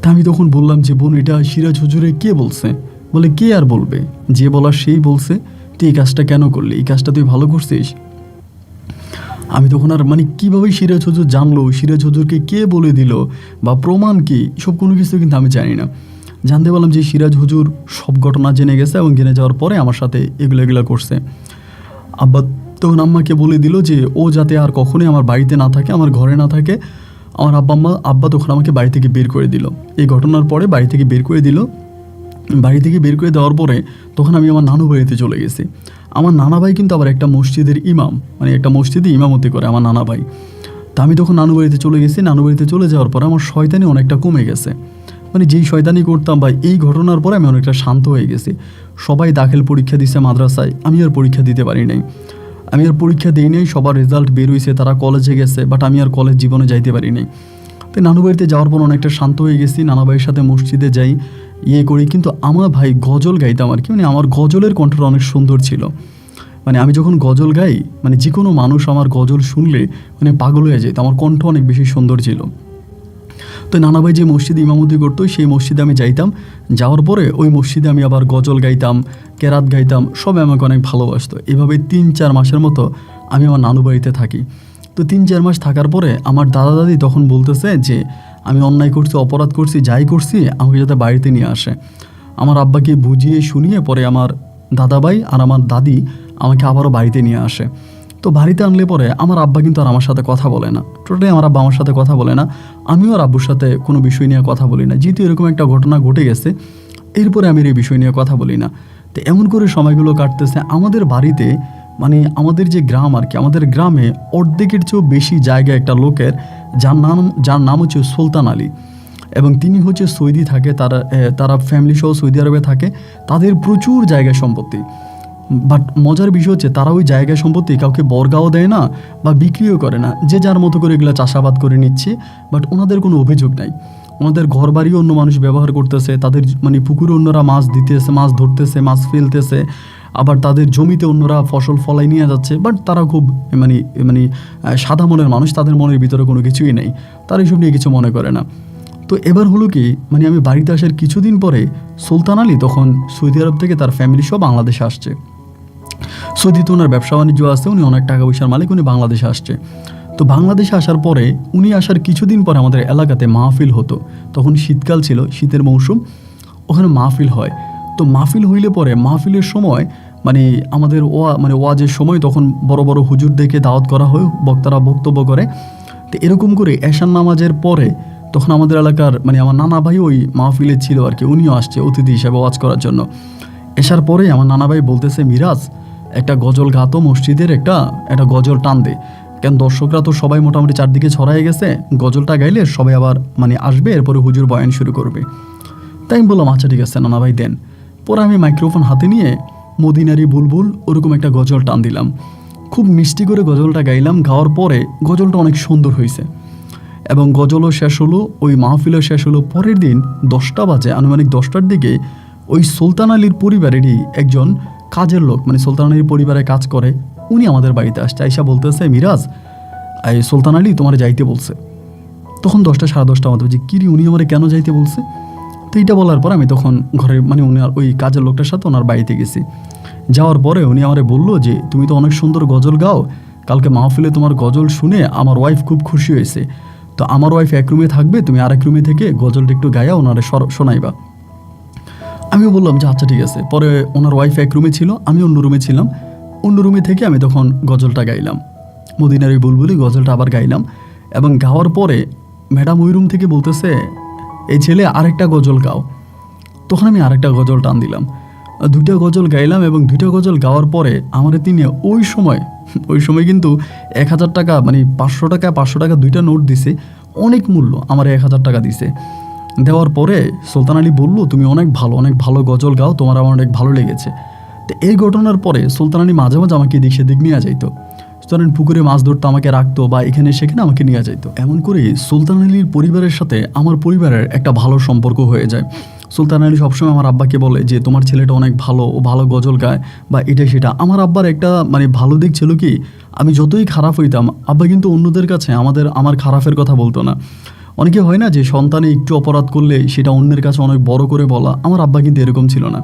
তা আমি তখন বললাম যে বোন এটা সিরাজ হুজুরে কে বলছে? বলে কে আর বলবে, যে বলার সেই বলছে। তুই এই কাজটা কেন করলি, এই কাজটা তুই ভালো করছিস? আমি তখন আর কীভাবে সিরাজ হুজুর জানলো, সিরাজ হুজুরকে কে বলে দিল বা প্রমাণ কি, সব কোনো কিছু কিন্তু আমি জানি না। জানতে পারলাম যে সিরাজ হুজুর সব ঘটনা জেনে গেছে এবং জেনে যাওয়ার পরে আমার সাথে এগুলো করছে। আব্বা তখন আম্মাকে বলে দিল যে ও যাতে আর কখনোই আমার বাড়িতে না থাকে, আমার ঘরে না থাকে। আমার আব্বা তখন আমাকে বাড়ি থেকে বের করে দিল। এই ঘটনার পরে বাড়ি থেকে বের করে দেওয়ার পরে তখন আমি আমার নানু বাড়িতে চলে গেছি। আমার নানা ভাই কিন্তু আবার একটা মসজিদের ইমাম, একটা মসজিদে ইমামতি করে আমার নানা ভাই। তা আমি তখন নানু বাড়িতে চলে গেছি। নানু বাড়িতে চলে যাওয়ার পর আমার শয়তানি অনেকটা কমে গেছে। মানে যেই শয়তানি করতাম বা এই ঘটনার পরে আমি অনেকটা শান্ত হয়ে গেছি। সবাই দাখিল পরীক্ষা দিছে মাদ্রাসায়, আমি আর পরীক্ষা দিতে পারি নাই। আমি আর পরীক্ষা দিই নাই, সবার রেজাল্ট বের হয়েছে, তারা কলেজে গেছে, বাট আমি আর কলেজ জীবনে যাইতে পারি নাই। তো নানু বাড়িতে যাওয়ার পর অনেকটা শান্ত হয়ে গেছি। নানা ভাইয়ের সাথে মসজিদে যাই, করি। কিন্তু আমার ভাই গজল গাইতাম আর কি, মানে আমার গজলের কণ্ঠটা অনেক সুন্দর ছিল। মানে আমি যখন গজল গাই, মানে যে কোনো মানুষ আমার গজল শুনলে মানে পাগল হয়ে যেত, আমার কণ্ঠ অনেক বেশি সুন্দর ছিল। তো নানা ভাই যে মসজিদে ইমামতি করতো সেই মসজিদে আমি যাইতাম। যাওয়ার পরে ওই মসজিদে আমি আবার গজল গাইতাম, কেরাত গাইতাম, সবাই আমাকে অনেক ভালোবাসতো। এভাবে 3-4 মাসের মতো আমি আমার নানু বাড়িতে থাকি। তো 3-4 মাস থাকার পরে আমার দাদা দাদি তখন বলতেছে যে আমি অন্যায় করছি, অপরাধ করছি, যাই করছি আমাকে যাতে বাড়িতে নিয়ে আসে। আমার আব্বাকে বুঝিয়ে শুনিয়ে পরে আমার দাদাভাই আর আমার দাদি আমাকে আবারও বাড়িতে নিয়ে আসে। তো বাড়িতে আনলে পরে আমার আব্বা কিন্তু আর আমার সাথে কথা বলে না, টোটালি আমার আব্বা আমার সাথে কথা বলে না, আমিও আর আব্বুর সাথে কোনো বিষয় নিয়ে কথা বলি না। যেহেতু এরকম একটা ঘটনা ঘটে গেছে, এরপরে আমি এই বিষয় নিয়ে কথা বলি না। তো এমন করে সময়গুলো কাটতেছে। আমাদের বাড়িতে মানে আমাদের যে গ্রাম আর কি, আমাদের গ্রামে অর্ধেকের চেয়েও বেশি জায়গা একটা লোকের, যার নাম হচ্ছে সুলতান আলী, এবং তিনি হচ্ছে সৌদি থাকে, তারা ফ্যামিলি সহ সৌদি আরবে থাকে। তাদের প্রচুর জায়গা সম্পত্তি, বাট মজার বিষয় হচ্ছে তারা ওই জায়গা সম্পত্তি কাউকে বর্গাও দেয় না বা বিক্রিও করে না, যে যার মতো করে এগুলো চাষাবাদ করে নিচ্ছে। বাট ওনাদের কোনো অভিযোগ নাই। ওনাদের ঘর বাড়িও অন্য মানুষ ব্যবহার করতেছে, তাদের মানে পুকুরে অন্যরা মাছ দিতেছে, মাছ ধরতেছে, মাছ ফেলতেছে, আবার তাদের জমিতে অন্যরা ফসল ফলাই নিয়ে যাচ্ছে। বাট তারা খুব মানে মানে সাদা মনের মানুষ, তাদের মনের ভিতরে কোনো কিছুই নেই, তারা এইসব নিয়ে কিছু মনে করে না। তো এবার হলো কি, মানে আমি বাড়িতে আসার কিছুদিন পরে সুলতান আলী তখন সৌদি আরব থেকে তার ফ্যামিলি সহ বাংলাদেশে আসছে। সৌদিতে ওনার ব্যবসা বাণিজ্য আছে, উনি অনেক টাকা পয়সার মালিক, উনি বাংলাদেশে আসছে। তো বাংলাদেশে আসার পরে উনি আসার কিছুদিন পরে আমাদের এলাকাতে মাহফিল হতো। তখন শীতকাল ছিল, শীতের মৌসুম, ওখানে মাহফিল হয়। তো মাহফিল হইলে পরে মাহফিলের সময় মানে আমাদের ওয়াজের সময় তখন বড় বড় হুজুরদেরকে দাওয়াত করা হয়, বক্তারা বক্তব্য করে। তো এরকম করে এশার নামাজের পরে তখন আমাদের এলাকার মানে আমার নানা ভাই ওই মাহফিলে ছিল আর কি, উনিও আসছে অতিথি হিসাবে ওয়াজ করার জন্য। এসার পরে আমার নানা ভাই বলতেছে, মিরাজ একটা গজল গাতো, মসজিদের একটা গজল টান দে, কেন দর্শকরা তো সবাই মোটামুটি চারদিকে ছড়াই গেছে, গজলটা গাইলে সবাই আবার মানে আসবে, এরপরে হুজুর বয়ান শুরু করবে। তাই আমি বললাম আচ্ছা ঠিক আছে নানা ভাই দেন। পরে আমি মাইক্রোফোন হাতে নিয়ে মদিনারি বুলবুল ওরকম একটা গজল টান দিলাম, খুব মিষ্টি করে গজলটা গাইলাম। গাওয়ার পরে গজলটা অনেক সুন্দর হয়েছে এবং গজলও শেষ হলো, ওই মাহফিলও শেষ হলো। পরের দিন 10টা বাজে, আনুমানিক 10টার দিকে ওই সুলতান আলীর পরিবারেরই একজন কাজের লোক, মানে সুলতান আলীর পরিবারে কাজ করে, উনি আমাদের বাড়িতে আসছে। আইসা বলতেছে, মিরাজ এই সুলতান আলী তোমার যাইতে বলছে। তখন 10টা 10:30 মতো যে কিরি উনি আমার কেন যাইতে বলছে। তো এইটা বলার পর আমি তখন ঘরের মানে উনার ওই কাজের লোকটার সাথে ওনার বাড়িতে গেছি। যাওয়ার পরে উনি আমারে বললো যে তুমি তো অনেক সুন্দর গজল গাও, কালকে মাহফিলে তোমার গজল শুনে আমার ওয়াইফ খুব খুশি হয়েছে। তো আমার ওয়াইফ এক রুমে থাকবে, তুমি আরেক রুমে থেকে গজলটা একটু গায়া ওনারে শোনাইবা। আমিও বললাম যে আচ্ছা ঠিক আছে। পরে ওনার ওয়াইফ এক রুমে ছিল, আমি অন্য রুমে ছিলাম। অন্য রুমে থেকে আমি তখন গজলটা গাইলাম, মদিনারি বুলবুলি গজলটা আবার গাইলাম। এবং গাওয়ার পরে ম্যাডাম ওই রুম থেকে বলতেছে, এই ছেলে আরেকটা গজল গাও। তখন আমি আরেকটা গজল টান দিলাম, 2টা গজল গাইলাম। এবং 2টা গজল গাওয়ার পরে আমার তিনি ওই সময় কিন্তু 1000 টাকা মানে 500 টাকা 2টা নোট দিছে, অনেক মূল্য, আমার 1000 টাকা দিছে। দেওয়ার পরে সুলতান আলী বলল, তুমি অনেক ভালো গজল গাও, তোমার আমার অনেক ভালো লেগেছে। তো এই ঘটনার পরে সুলতান আলী মাঝে মাঝে আমাকে এদিক সেদিক নিয়ে যাইতো। সুতরাং পুকুরে মাছ ধরতে আমাকে রাখতো বা এখানে সেখানে আমাকে নিয়ে যাইতো। এমন করে সুলতান আলীর পরিবারের সাথে আমার পরিবারের একটা ভালো সম্পর্ক হয়ে যায়। সুলতান আলী সবসময় আমার আব্বাকে বলে যে তোমার ছেলেটা অনেক ভালো, ও ভালো গজল গায় বা এটা সেটা। আমার আব্বার একটা মানে ভালো দিক ছিল কি, আমি যতই খারাপ হইতাম আব্বা কিন্তু অন্যদের কাছে আমার খারাপের কথা বলতো না। অনেকে হয় না যে সন্তানে একটু অপরাধ করলে সেটা অন্যের কাছে অনেক বড় করে বলা, আমার আব্বা কিন্তু এরকম ছিল না।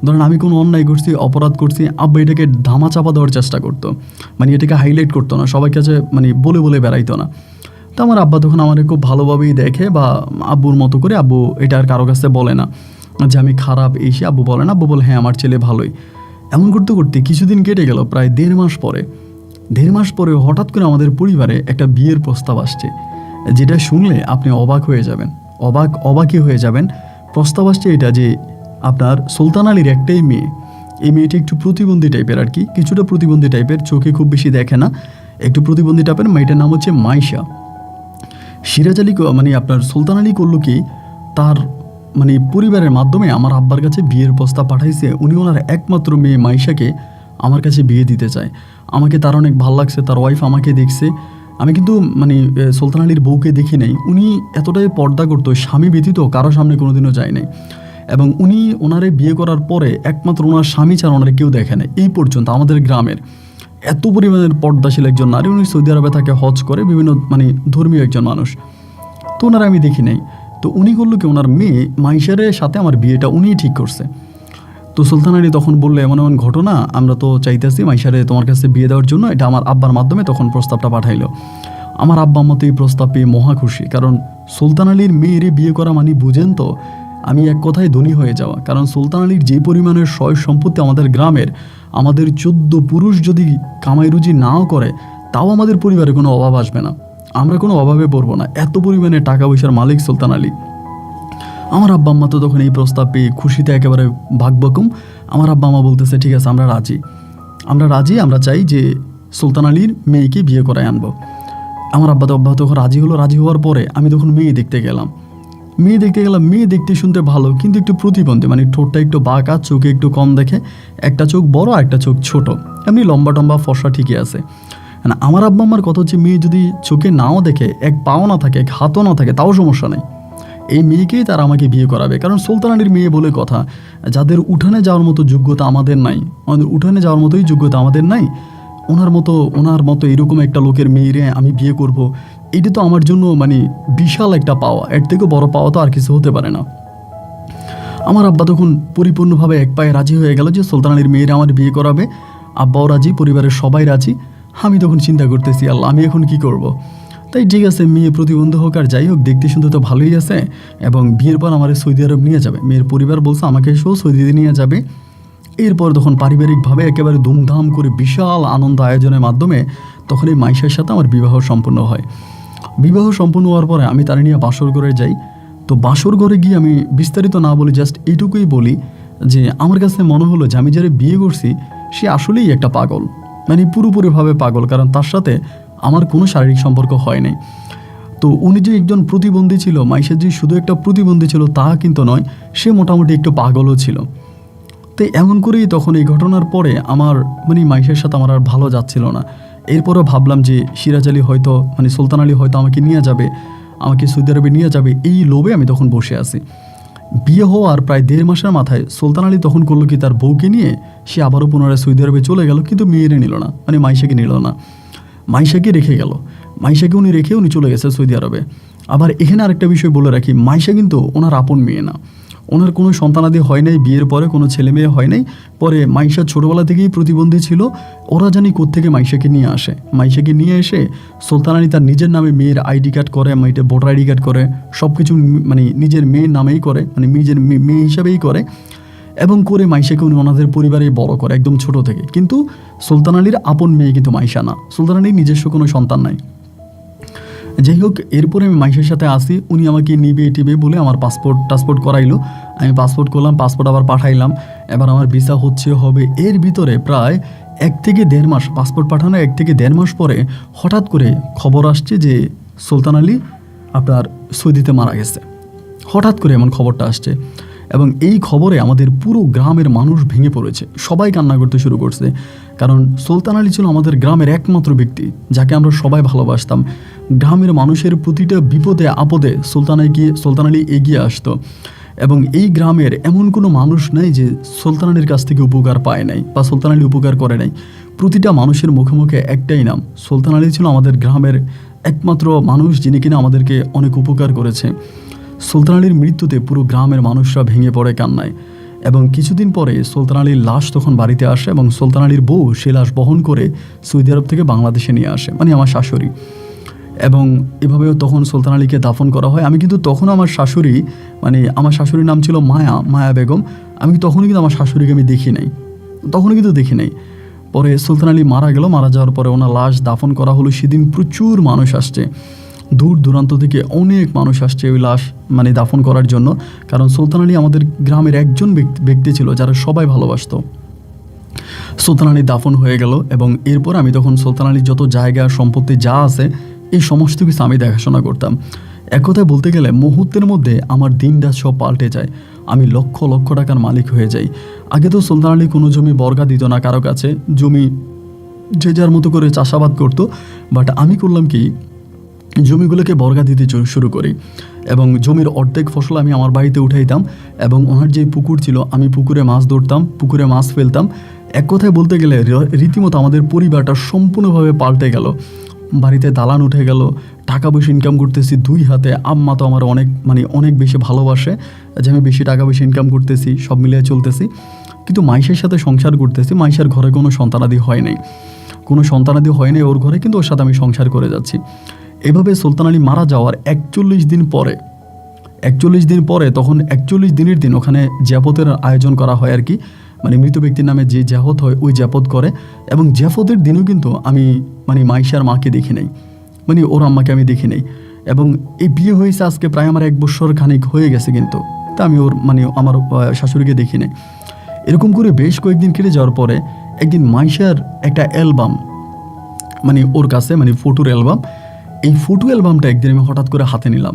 ধরেন আমি কোনো অন্যায় করছি, অপরাধ করছি, আব্বা এটাকে ধামা চাপা দেওয়ার চেষ্টা করতো, মানে এটাকে হাইলাইট করতো না, সবার কাছে মানে বলে বেড়াইতো না। তো আমার আব্বা তখন আমাকে খুব ভালোভাবেই দেখে বা আব্বুর মতো করে, আব্বু এটা আর কারো কাছে বলে না যে আমি খারাপ এই সে, আব্বু বলে না, আব্বু বলে হ্যাঁ আমার ছেলে ভালোই। এমন করতে করতে কিছুদিন কেটে গেল, প্রায় 1.5 মাস পরে হঠাৎ করে আমাদের পরিবারে একটা বিয়ের প্রস্তাব আসছে, যেটা শুনলে আপনি অবাক হয়ে যাবেন, অবাকই হয়ে যাবেন। প্রস্তাব আসছে এটা যে আপনার সুলতান আলীর একটাই মেয়ে, এই মেয়েটি একটু প্রতিবন্ধী টাইপের আর কি, কিছুটা প্রতিবন্ধী টাইপের, চোখে খুব বেশি দেখে না, একটু প্রতিবন্ধী টাইপের, মেয়েটার নাম হচ্ছে মাইশা। সিরাজ আলী মানে আপনার সুলতান আলী করলো কি, তার মানে পরিবারের মাধ্যমে আমার আব্বার কাছে বিয়ের প্রস্তাব পাঠাইছে। উনি ওনার একমাত্র মেয়ে মাইশাকে আমার কাছে বিয়ে দিতে চায়। আমাকে তার অনেক ভালো লাগছে, তার ওয়াইফ আমাকে দেখছে। আমি কিন্তু মানে সুলতান আলীর বউকে দেখি নাই। উনি এতটাই পর্দা করতো, স্বামী ব্যতীত কারো সামনে কোনোদিনও যায় নাই। এবং উনি ওনারে বিয়ে করার পরে একমাত্র ওনার স্বামী ছাড়া ওনারে কেউ দেখে নাই এই পর্যন্ত। আমাদের গ্রামের এত পরিমাণের পর্দাশীল একজন নারী, উনি সৌদি আরবে থাকে, হজ করে, বিভিন্ন মানে ধর্মীয় একজন মানুষ। তো ওনারা আমি দেখি নাই। তো উনি করলো কি, ওনার মেয়ে মাইশারের সাথে আমার বিয়েটা উনিই ঠিক করছে। তো সুলতান আলী তখন বললো, এমন এমন ঘটনা, আমরা তো চাইতেছি মাইশারে তোমার কাছে বিয়ে দেওয়ার জন্য। এটা আমার আব্বার মাধ্যমে তখন প্রস্তাবটা পাঠাইলো। আমার আব্বা মতো এই প্রস্তাব পেয়ে মহা খুশি, কারণ সুলতান আলীর মেয়েরে বিয়ে করা মানে বুঝেন তো, আমি এক কথায় ধনী হয়ে যাওয়া। কারণ সুলতান আলীর যে পরিমাণের সয় সম্পত্তি আমাদের গ্রামের, আমাদের 14 পুরুষ যদি কামাই রুজি নাও করে, তাও আমাদের পরিবারে কোনো অভাব আসবে না, আমরা কোনো অভাবে পড়বো না। এত পরিমাণে টাকা পয়সার মালিক সুলতান আলী। আমার আব্বা আম্মা তো তখন এই প্রস্তাব পেয়ে খুশিতে একেবারে ভাগবকম। আমার আব্বা আম্মা বলতেছে, ঠিক আছে আমরা রাজি, আমরা চাই যে সুলতান আলীর মেয়েকে বিয়ে করায় আনবো। আমার আব্বা তখন রাজি হলো। রাজি হওয়ার পরে আমি তখন মেয়ে দেখতে গেলাম। মেয়ে দেখতে শুনতে ভালো, কিন্তু একটু প্রতিবন্ধী, মানে ঠোঁটটা একটু বাঁকা, চোখে একটু কম দেখে, একটা চোখ বড় একটা চোখ ছোট, এমনি লম্বা টম্বা ফর্সা ঠিকই আছে। আমার আব্বা আম্মার কথা হচ্ছে, মেয়ে যদি চোখে নাও দেখে, এক পাও না থাকে, এক হাতও না থাকে, তাও সমস্যা নেই, এই মেয়েকেই তারা আমাকে বিয়ে করাবে। কারণ সুলতান আলীর মেয়ে বলে কথা, যাদের উঠানে যাওয়ার মতো যোগ্যতা আমাদের নাই, আমাদের উঠানে যাওয়ার মতোই যোগ্যতা আমাদের নাই, ওনার মতো এরকম একটা লোকের মেয়েরে আমি বিয়ে করব, এটা তো আমার জন্য মানে বিশাল একটা পাওয়া। এর থেকে বড় পাওয়া তো আর কিছু হতে পারে না। আমার আব্বা তখন পরিপূর্ণভাবে এক পায়ে রাজি হয়ে গেল যে সুলতান আলীর মেয়েরা আমার বিয়ে করাবে। আব্বাও রাজি, পরিবারের সবাই রাজি। আমি তখন চিন্তা করতেছি, আল্লাহ আমি এখন কি করব। তাই ঠিক আছে, মেয়ে প্রতিবন্ধী হোক আর যাই হোক, দেখতে শুনতে তো ভালোই আছে, এবং বিয়ের পর আমার সৌদি আরব নিয়ে যাবে। মেয়ের পরিবার বলছে আমাকে এসেও সৌদিতে নিয়ে যাবে। এরপর তখন পারিবারিকভাবে একেবারে ধুমধাম করে বিশাল আনন্দ আয়োজনের মাধ্যমে তখন এই মাইশার সাথে আমার বিবাহ সম্পন্ন হয়। বিবাহ সম্পন্ন হওয়ার পরে আমি তার নিয়ে বাসর ঘরে যাই। তো বাসর ঘরে গিয়ে আমি বিস্তারিত না বলি, জাস্ট এইটুকুই বলি যে আমার কাছে মনে হলো যে আমি যারা বিয়ে করছি সে আসলেই একটা পাগল, মানে পুরোপুরিভাবে পাগল, কারণ তার সাথে আমার কোনো শারীরিক সম্পর্ক হয় নাই। তো উনি যে একজন প্রতিবন্ধী ছিল, মাইশা যে শুধু একটা প্রতিবন্ধী ছিল তা কিন্তু নয়, সে মোটামুটি একটু পাগলও ছিল। তো এমন করেই তখন এই ঘটনার পরে আমার মানে মাইশার সাথে আমার আর ভালো যাচ্ছিল না। এরপরও ভাবলাম যে সিরাজ আলী হয়তো মানে সুলতান আলী হয়তো আমাকে নিয়ে যাবে, আমাকে সৌদি আরবে নিয়ে যাবে, এই লোভে আমি তখন বসে আছি। বিয়ে হওয়ার প্রায় 1.5 মাসের মাথায় সুলতান আলী তখন করলো কি, তার বউকে নিয়ে সে আবারও পুনরায় সৌদি আরবে চলে গেল, কিন্তু মেয়েরে নিল না, মানে মাইশাকে নিল না, মাইশাকে রেখে গেল। মাইশাকে উনি রেখে উনি চলে গেছে সৌদি আরবে। আবার এখানে আরেকটা বিষয় বলে রাখি, মাইশা কিন্তু ওনার আপন মেয়ে না, ওনার কোনো সন্তানাদি হয় নাই, বিয়ের পরে কোনো ছেলে মেয়ে হয় নাই। পরে মাইশা ছোটোবেলা থেকেই প্রতিবন্ধী ছিল, ওরা জানি কোত্থেকে মাইশাকে নিয়ে আসে। মাইশাকে নিয়ে এসে সুলতান আলী তার নিজের নামে মেয়ের আইডি কার্ড করে, মেয়েটা ভোটার আইডি কার্ড করে, সব কিছু মানে নিজের মেয়ের নামেই করে, মানে নিজের মেয়ে হিসাবেই করে, এবং করে মাইশাকে উনি ওনাদের পরিবারেই বড় করে একদম ছোট থেকে। কিন্তু সুলতান আলীর আপন মেয়ে কিন্তু মাইশা না, সুলতান আলীর নিজস্ব কোনো সন্তান নাই। যাই হোক, এরপরে আমি মাইশার সাথে আসি, উনি আমাকে নিবে টিবে বলে আমার টাসপোর্ট করাইলো। আমি পাসপোর্ট করলাম, পাসপোর্ট আবার পাঠাইলাম, এবার আমার ভিসা হবে। এর ভিতরে প্রায় 1 থেকে 1.5 মাস, পাসপোর্ট পাঠানো 1 থেকে 1.5 মাস পরে হঠাৎ করে খবর আসছে যে সুলতান আলী আপনার সৌদিতে মারা গেছে। হঠাৎ করে এমন খবরটা আসছে, এবং এই খবরে আমাদের পুরো গ্রামের মানুষ ভেঙে পড়েছে, সবাই কান্না করতে শুরু করছে। কারণ সুলতান আলী ছিল আমাদের গ্রামের একমাত্র ব্যক্তি যাকে আমরা সবাই ভালোবাসতাম। গ্রামের মানুষের প্রতিটা বিপদে আপদে সুলতান আলী এগিয়ে আসতো, এবং এই গ্রামের এমন কোনো মানুষ নাই যে সুলতান আলীর কাছ থেকে উপকার পায় নাই বা সুলতান আলী উপকার করে নাই। প্রতিটা মানুষের মুখে মুখে একটাই নাম, সুলতান আলী ছিল আমাদের গ্রামের একমাত্র মানুষ যিনি কিনা আমাদেরকে অনেক উপকার করেছে। সুলতান আলীর মৃত্যুতে পুরো গ্রামের মানুষরা ভেঙে পড়ে কান্নায়, এবং কিছুদিন পরে সুলতান আলীর লাশ তখন বাড়িতে আসে, এবং সুলতান আলীর বউ সে লাশ বহন করে সৌদি আরব থেকে বাংলাদেশে নিয়ে আসে, মানে আমার শাশুড়ি। এবং এভাবেও তখন সুলতান আলীকে দাফন করা হয়। আমি কিন্তু তখন আমার শাশুড়ির নাম ছিল মায়া বেগম। আমি তখনও কিন্তু আমার শাশুড়িকে আমি দেখি নাই। পরে সুলতান আলী মারা গেল, মারা যাওয়ার পরে ওনার লাশ দাফন করা হলো। সেদিন প্রচুর মানুষ আসছে, দূর দূরান্ত থেকে অনেক মানুষ আসছে ওই লাশ মানে দাফন করার জন্য। কারণ সুলতান আলী আমাদের গ্রামের একজন ব্যক্তি ছিল যারা সবাই ভালোবাসতো। সুলতান আলী দাফন হয়ে গেল এবং এরপর আমি তখন সুলতান আলীর যত জায়গা সম্পত্তি যা আছে এই সমস্ত কিছু আমি দেখাশোনা করতাম। এক কথায় বলতে গেলে মুহূর্তের মধ্যে আমার দিন রাত সব পাল্টে যায়, আমি লক্ষ লক্ষ টাকার মালিক হয়ে যাই। আগে তো সুলতান আলী কোনো জমি বর্গা দিত না কারো কাছে, জমি যে যার মতো করে চাষাবাদ করতো। বাট আমি করলাম কি, জমিগুলোকে বর্গা দিতে শুরু করি এবং জমির অর্ধেক ফসল আমি আমার বাড়িতে উঠাইতাম এবং ওনার যে পুকুর ছিল আমি পুকুরে মাছ ধরতাম, পুকুরে মাছ ফেলতাম। এক কথায় বলতে গেলে রীতিমতো আমাদের পরিবারটা সম্পূর্ণভাবে পাল্টে গেল। বাড়িতে দালান উঠে গেল, টাকা পয়সা ইনকাম করতেছি দুই হাতে। আম্মা তো আমার অনেক বেশি ভালোবাসে যে আমি বেশি টাকা পয়সা ইনকাম করতেছি, সব মিলিয়ে চলতেছি। কিন্তু মাইশের সাথে সংসার করতেছি, মাইশের ঘরে কোনো সন্তানাদি হয় নাই, ওর ঘরে, কিন্তু ওর সাথে আমি সংসার করে যাচ্ছি। এভাবে সুলতান আলী মারা যাওয়ার 41 দিন পরে তখন 41 দিনের দিন ওখানে জাপতের আয়োজন করা হয় আর কি, মৃত ব্যক্তির নামে যে জাপত হয় ওই জাপত করে। এবং জাপতের দিনও কিন্তু আমি মাইশার মাকে দেখি নাই, ওর আম্মাকে আমি দেখি নাই। এবং এই বিয়ে হয়েছে আজকে প্রায় আমার 1 বছর খানিক হয়ে গেছে, কিন্তু তা আমি ওর আমার শাশুড়িকে দেখি নাই। এরকম করে বেশ কয়েকদিন কেটে যাওয়ার পরে একদিন মাইশার একটা অ্যালবাম ওর কাছে ফটোর অ্যালবাম, এই ফটো অ্যালবামটা একদিন আমি হঠাৎ করে হাতে নিলাম।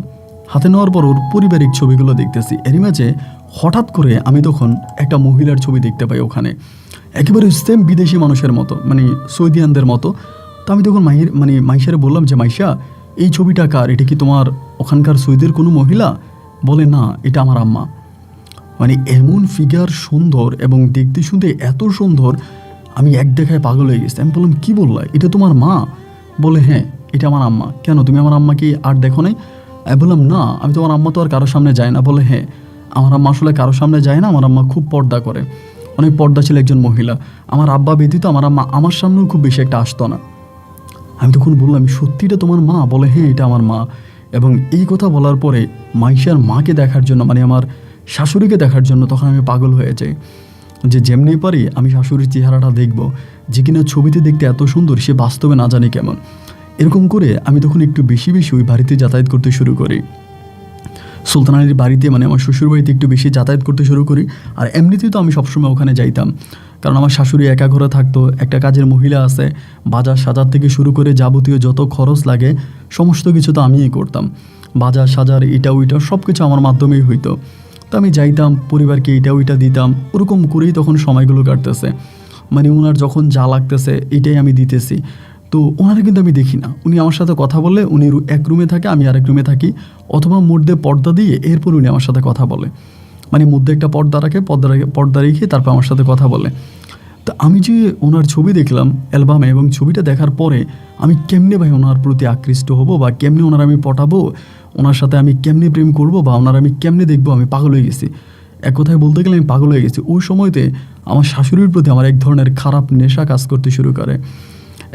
হাতে নেওয়ার পর ওর পারিবারিক ছবিগুলো দেখতেছি। এরই মাঝে হঠাৎ করে আমি তখন একটা মহিলার ছবি দেখতে পাই ওখানে, একেবারে সেম বিদেশি মানুষের মতো, সৌদিয়ানদের মতো। তো আমি তখন মাইশারে বললাম যে মাইশা, এই ছবিটা কার? এটা কি তোমার ওখানকার সৌদির কোনো মহিলা? বলে না, এটা আমার আম্মা। এমন ফিগার, সুন্দর এবং দেখতে শুনতে এত সুন্দর, আমি এক দেখায় পাগল হয়ে গেছি। আমি বললাম, কি বললা, এটা তোমার মা? বলে হ্যাঁ, এটা আমার আম্মা। কেন, তুমি আমার আম্মাকে আর দেখো নাই? আমি বললাম না, আমি তোমার আম্মা তো আর কারোর সামনে যায় না। বলে হ্যাঁ, আমার আম্মা আসলে কারোর সামনে যায় না, আমার আম্মা খুব পর্দা করে, অনেক পর্দাশীল একজন মহিলা। আমার আব্বা ব্যতীত আমার আম্মা আমার সামনেও খুব বেশি একটা আসতো না। আমি তখন বললাম, সত্যিটা তোমার মা? বলে হ্যাঁ, এটা আমার মা। এবং এই কথা বলার পরে মাইশার মাকে দেখার জন্য, আমার শাশুড়িকে দেখার জন্য তখন আমি পাগল হয়ে যাই, যে যেমনি পারি আমি শাশুড়ির চেহারাটা দেখব, যে কিনা ছবিতে দেখতে এত সুন্দর, সে বাস্তবে না জানি কেমন। এরকম করে আমি তখন একটু বেশি ওই বাড়িতে যাতায়াত করতে শুরু করি। সুলতান আলীর বাড়িতে আমার শ্বশুর বাড়িতে একটু বেশি যাতায়াত করতে শুরু করি। আর এমনিতেই তো আমি সবসময় ওখানে যাইতাম, কারণ আমার শাশুড়ি একা ঘরে থাকতো, একটা কাজের মহিলা আছে, বাজার সাজার থেকে শুরু করে যাবতীয় যত খরচ লাগে সমস্ত কিছু তো আমিই করতাম। বাজার সাজার এটা ওইটা সব কিছু আমার মাধ্যমেই হইতো। তো আমি যাইতাম, পরিবারকে এটা ওইটা দিতাম, ওরকম করেই তখন সময়গুলো কাটতেছে। ওনার যখন যা লাগতেছে এটাই আমি দিতেছি। তো ওনারা কিন্তু আমি দেখি না, উনি আমার সাথে কথা বলে, উনি এক রুমে থাকে, আমি আরেক রুমে থাকি, অথবা মধ্যে পর্দা দিয়ে এরপর উনি আমার সাথে কথা বলে, মধ্যে একটা পর্দা রাখে, পর্দা রেখে তারপর আমার সাথে কথা বলে। তো আমি যে ওনার ছবি দেখলাম অ্যালবামে, এবং ছবিটা দেখার পরে আমি কেমনে ভাই ওনার প্রতি আকৃষ্ট হব, বা কেমনে ওনার আমি পটাবো, ওনার সাথে আমি কেমনে প্রেম করব, বা ওনার আমি কেমনে দেখবো, আমি পাগল হয়ে গেছি। এক কথায় বলতে গেলে আমি পাগল হয়ে গেছি। ওই সময়তে আমার শাশুড়ির প্রতি আমার এক ধরনের খারাপ নেশা কাজ করতে শুরু করে,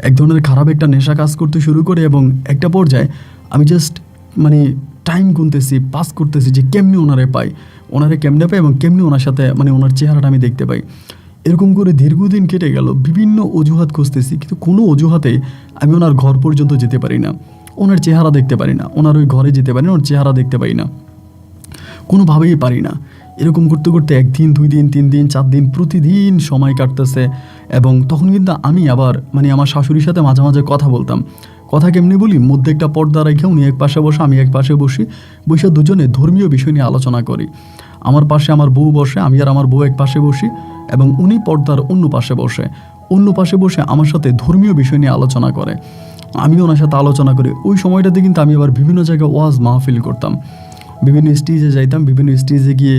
একটা নেশা কাজ করতে শুরু করে। এবং একটা পর্যায়ে আমি জাস্ট টাইম গুনতেছি, পাস করতেছি যে কেমনি ওনারে পাই, কেমনে পাই এবং কেমনি ওনার সাথে ওনার চেহারাটা আমি দেখতে পাই। এরকম করে দীর্ঘদিন কেটে গেল, বিভিন্ন অজুহাত খুঁজতেছি, কিন্তু কোনো অজুহাতে আমি ওনার ঘর পর্যন্ত যেতে পারি না, ওনার চেহারা দেখতে পারি না, ওনার ওই ঘরে যেতে পারি না, ওর চেহারা দেখতে পারি না, কোনোভাবেই পারি না। এরকম করতে করতে 1 দিন 2 দিন 3 দিন 4 দিন প্রতিদিন সময় কাটতেছে। এবং তখন কিন্তু আমি আবার আমার শাশুড়ির সাথে মাঝে মাঝে কথা বলতাম। কথা কেমনি বলি, মধ্যে একটা পর্দা রেখে উনি এক পাশে বসে, আমি এক পাশে বসে দুজনে ধর্মীয় বিষয় নিয়ে আলোচনা করি। আমার পাশে আমার বউ বসে, আমি আর আমার বউ এক পাশে বসি, এবং উনি পর্দার অন্য পাশে বসে আমার সাথে ধর্মীয় বিষয় নিয়ে আলোচনা করে, আমিও ওনার সাথে আলোচনা করি। ওই সময়টাতে কিন্তু আমি আবার বিভিন্ন জায়গায় ওয়াজ মাহফিল করতাম, বিভিন্ন স্টেজে যাইতাম, বিভিন্ন স্টেজে গিয়ে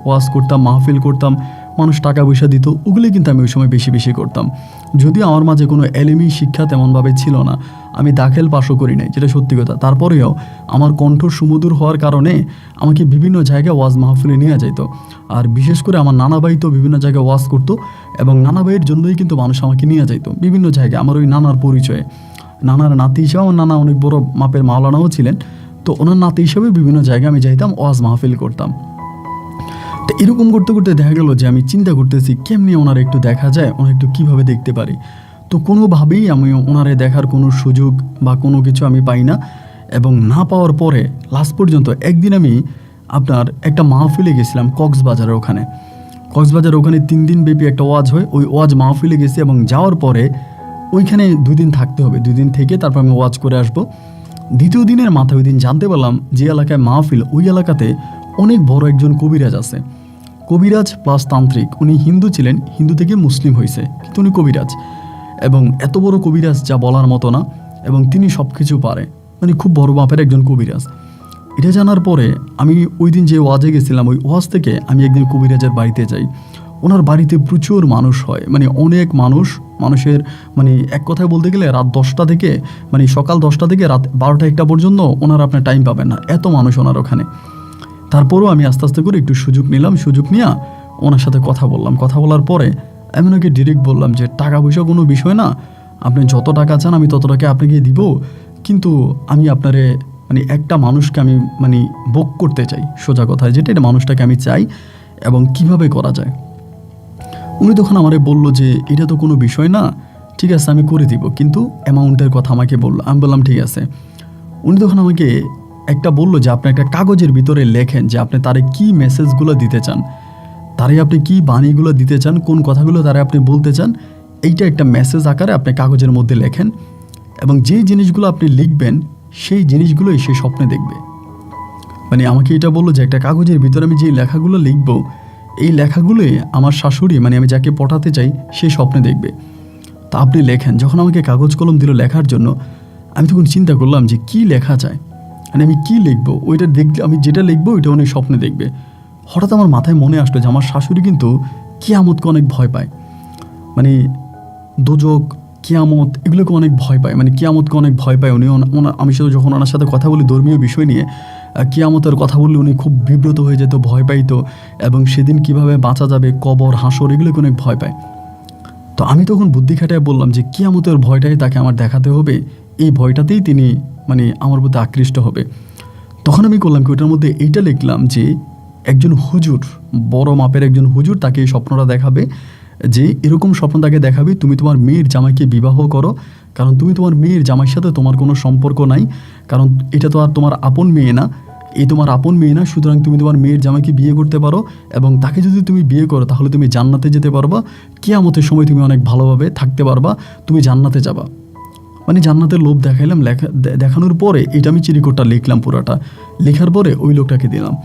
ওয়াজ করতাম, মাহফিল করতাম, মানুষ টাকা পয়সা দিত, ওগুলোই কিন্তু আমি ওই সময় বেশি করতাম। যদিও আমার মাঝে কোনো এলিমি শিক্ষা তেমনভাবে ছিল না, আমি দাখিল পাশও করি নাই, যেটা সত্যি কথা। তারপরেও আমার কণ্ঠ সুমধুর হওয়ার কারণে আমাকে বিভিন্ন জায়গায় ওয়াজ মাহফিলে নিয়ে যেত। আর বিশেষ করে আমার নানা ভাই তো বিভিন্ন জায়গায় ওয়াজ করতো, এবং নানা ভাইয়ের জন্যই কিন্তু মানুষ আমাকে নিয়ে যেত বিভিন্ন জায়গায়। আমার ওই নানার পরিচয়ে, নানার নাতি হিসেবে আমার নানা অনেক বড় মাপের মাওলানাও ছিলেন, তো ওনার নাতি হিসেবে বিভিন্ন জায়গায় আমি যাইতাম, ওয়াজ মাহফিল করতাম। তো এরকম করতে করতে দেখা গেল যে আমি চিন্তা করতেছি কেমনি ওনার একটু দেখা যায়, ওনার একটু কীভাবে দেখতে পারি। তো কোনোভাবেই আমি ওনারে দেখার কোনো সুযোগ বা কোনো কিছু আমি পাই না। এবং না পাওয়ার পরে লাস্ট পর্যন্ত একদিন আমি একটা মাহফিলে গেছিলাম কক্সবাজারের ওখানে। কক্সবাজার ওখানে 3 দিন ব্যাপী একটা ওয়াজ হয়, ওই ওয়াজ মাহফিলে গেছি এবং যাওয়ার পরে ওইখানে 2 দিন থাকতে হবে, 2 দিন থেকে তারপর আমি ওয়াজ করে আসবো। দ্বিতীয় দিনের মাথায় ওই দিন জানতে পারলাম যে এলাকায় মাহফিল, ওই এলাকাতে অনেক বড় একজন কবিরাজ আছে, কবিরাজ প্লাস তান্ত্রিক। উনি হিন্দু ছিলেন, হিন্দু থেকে মুসলিম হয়েছে, কিন্তু উনি কবিরাজ, এবং এত বড় কবিরাজ যা বলার মতো না, এবং তিনি সব কিছু পারে, মানে খুব বড় মাপের একজন কবিরাজ। এটা জানার পরে আমি ওই দিন যে ওয়াজে গেছিলাম, ওই ওয়াজ থেকে আমি একদিন কবিরাজের বাড়িতে যাই। ওনার বাড়িতে প্রচুর মানুষ হয়, মানে অনেক মানুষের মানে এক কথায় বলতে গেলে রাত 10টা থেকে, মানে সকাল 10টা থেকে রাত 12টা 1টা পর্যন্ত ওনার আপনার টাইম পাবেন না, এত মানুষ ওনার ওখানে। তারপরেও আমি আস্তে আস্তে করে একটু সুযোগ নিলাম, সুযোগ নিয়ে ওনার সাথে কথা বললাম। কথা বলার পরে আমি ওনাকে ডিরেক্ট বললাম যে টাকা পয়সা কোনো বিষয় না, আপনি যত টাকা চান আমি তত টাকা আপনাকে দিব, কিন্তু আমি আপনারে মানে একটা মানুষকে আমি মানে ভোগ করতে চাই, সোজা কথায় যেটা, এটা মানুষটাকে আমি চাই এবং কিভাবে করা যায়। উনি তখন আমারে বলল যে এটা তো কোনো বিষয় না, ঠিক আছে আমি করে দিব, কিন্তু অ্যামাউন্টের কথা আমাকে বললো। আমি বললাম ঠিক আছে। উনি তখন আমাকে একটা বললো যে আপনি একটা কাগজের ভিতরে লেখেন যে আপনি তারে কি মেসেজগুলো দিতে চান, তারে আপনি কি বাণীগুলো দিতে চান, কোন কথাগুলো তারে আপনি বলতে চান, এইটা একটা মেসেজ আকারে আপনি কাগজের মধ্যে লেখেন, এবং যেই জিনিসগুলো আপনি লিখবেন সেই জিনিসগুলোই সে স্বপ্নে দেখবে। মানে আমাকে এটা বললো যে একটা কাগজের ভিতরে আমি যে লেখাগুলো লিখবো, এই লেখাগুলোই আমার শাশুড়ি, মানে আমি যাকে পটাতে চাই, সে স্বপ্নে দেখবে। তা আপনি লেখেন। যখন আমাকে কাগজ কলম দিল লেখার জন্য, আমি তখন চিন্তা করলাম যে কি লেখা যায়, মানে আমি কি লিখবো, ওইটা দেখলে আমি যেটা লিখবো ওইটা উনি স্বপ্নে দেখবে। হঠাৎ আমার মাথায় মনে আসলো যে আমার শাশুড়ি কিন্তু কিয়ামতকে অনেক ভয় পায়, মানে দোজক, কিয়ামত এগুলোকে অনেক ভয় পায়, মানে কিয়ামতকে অনেক ভয় পায় উনি। আমি শুধু যখন ওনার সাথে কথা বলি ধর্মীয় বিষয় নিয়ে, কিয়ামতের কথা বললে উনি খুব বিব্রত হয়ে যেত, ভয় পাইতো, এবং সেদিন কিভাবে বাঁচা যাবে, কবর, হাসর, এগুলোকে অনেক ভয় পায়। তো আমি তখন বুদ্ধি খাটায় বললাম যে কিয়ামতের ভয়টাই তাকে আমার দেখাতে হবে, এই ভয়টাতেই তিনি মানে আমার প্রতি আকৃষ্ট হবে। তখন আমি করলাম কি, ওটার মধ্যে এইটা লিখলাম যে একজন হুজুর, বড় মাপের একজন হুজুর তাকে এই স্বপ্নটা দেখাবে, যে এরকম স্বপ্ন তাকে দেখাবে তুমি তোমার মেয়ের জামাইকে বিবাহ করো, কারণ তুমি তোমার মেয়ের জামাইয়ের সাথে তোমার কোনো সম্পর্ক নাই, কারণ এটা তো আর তোমার আপন মেয়ে না, এই তোমার আপন মেয়ে না, সুতরাং তুমি তোমার মেয়ের জামাইকে বিয়ে করতে পারো, এবং তাকে যদি তুমি বিয়ে করো তাহলে তুমি জান্নাতে যেতে পারবা, কিয়ামতের সময় তুমি অনেক ভালোভাবে থাকতে পারবা, তুমি জান্নাতে যাবা। মানে জান্নাতের লোভ দেখাইলাম। দেখানোর পরে এটা আমি চিরিকোটটা লিখলাম, পুরাটা লেখার পরে ওই লোকটাকে দিলাম।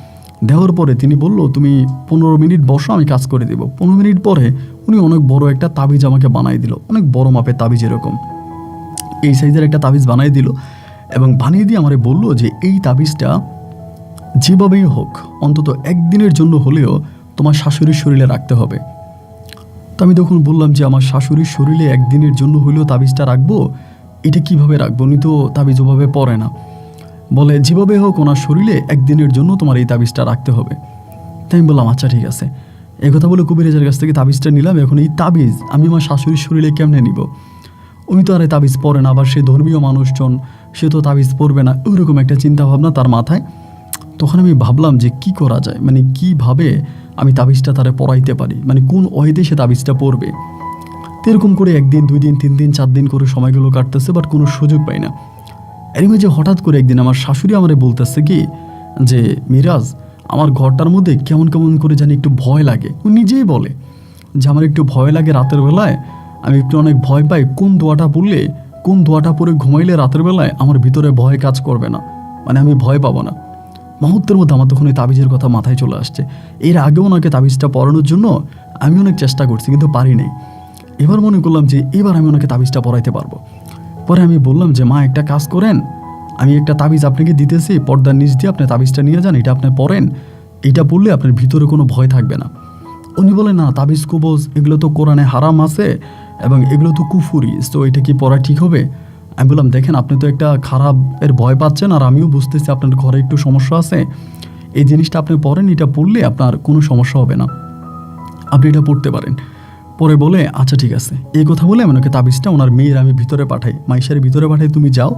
দেওয়ার পরে তিনি বলল তুমি 15 মিনিট বসো, আমি কাজ করে দেবো। 15 মিনিট পরে উনি অনেক বড় একটা তাবিজ আমাকে বানাই দিল, অনেক বড় মাপের তাবিজ, এরকম এই সাইজের একটা তাবিজ বানাই দিল, এবং বানিয়ে দিয়ে আমারে বলল যে এই তাবিজটা যেভাবেই হোক অন্তত একদিনের জন্য হলেও তোমার শাশুড়ির শরীরে রাখতে হবে। তো আমি তখন বললাম যে আমার শাশুড়ির শরীরে একদিনের জন্য হলেও তাবিজটা রাখবো, এটা কিভাবে রাখবো, উনি তো তাবিজ ওভাবে পরে না। বলে যেভাবে হোক ওনার শরীরে একদিনের জন্য তোমার এই তাবিজটা রাখতে হবে। তাই আমি বললাম আচ্ছা ঠিক আছে। এই কথা বলে কবিরাজের কাছ থেকে তাবিজটা নিলাম। এখন এই তাবিজ আমি আমার শাশুড়ির শরীরে কেমনে নিব, উনি তো আর এই তাবিজ পরে না, আবার সে ধর্মীয় মানুষজন, সে তো তাবিজ পরবে না, ওইরকম একটা চিন্তা ভাবনা তার মাথায়। তখন আমি ভাবলাম যে কি করা যায়, মানে কিভাবে আমি তাবিজটা তারে পরাইতে পারি, মানে কোন ওয়েতে সে তাবিজটা পড়বে। তো এরকম করে 1 দিন 2 দিন 3 দিন 4 দিন করে সময়গুলো কাটতেছে, বাট কোনো সুযোগ পাই না। এর মাঝে হঠাৎ করে একদিন আমার শাশুড়ি আমারে বলতেছে কি যে মিরাজ, আমার ঘরটার মধ্যে কেমন কেমন করে জানি একটু ভয় লাগে। ও নিজেই বলে যে আমার একটু ভয় লাগে রাতের বেলায়, আমি একটু অনেক ভয় পাই, কোন দোয়াটা পরে ঘুমাইলে রাতের বেলায় আমার ভিতরে ভয় কাজ করবে না, মানে আমি ভয় পাবো না। মুহূর্তের মধ্যে আমার তখন ওই তাবিজের কথা মাথায় চলে আসছে। এর আগেও ওনাকে তাবিজটা পরানোর জন্য আমি অনেক চেষ্টা করছি, কিন্তু পারি নাই। এবার মনে করলাম যে এবার আমি ওনাকে তাবিজটা পরাইতে পারবো। পরে আমি বললাম যে মা একটা কাজ করেন, আমি একটা তাবিজ আপনাকে দিতেছি, পর্দার নিচ দিয়ে আপনি তাবিজটা নিয়ে যান, এটা আপনি পড়েন, এটা পড়লে আপনার ভিতরে কোনো ভয় থাকবে না। উনি বলেন না, তাবিজ কবজ এগুলো তো কোরআনে হারাম আছে এবং এগুলো তো কুফুরি, তো এটা কি পড়া ঠিক হবে? আমি বললাম দেখেন, আপনি তো একটা খারাপের ভয় পাচ্ছেন, আর আমিও বুঝতেছি আপনার ঘরে একটু সমস্যা আছে, এই জিনিসটা আপনি পড়েন, এটা পড়লে আপনার কোনো সমস্যা হবে না, আপনি এটা পড়তে পারেন। পরে বলে আচ্ছা ঠিক আছে। এই কথা বলে আমি ওনাকে তাবিজটা ওনার মেয়ের আমি ভিতরে পাঠাই, মাইশার ভিতরে পাঠাই, তুমি যাও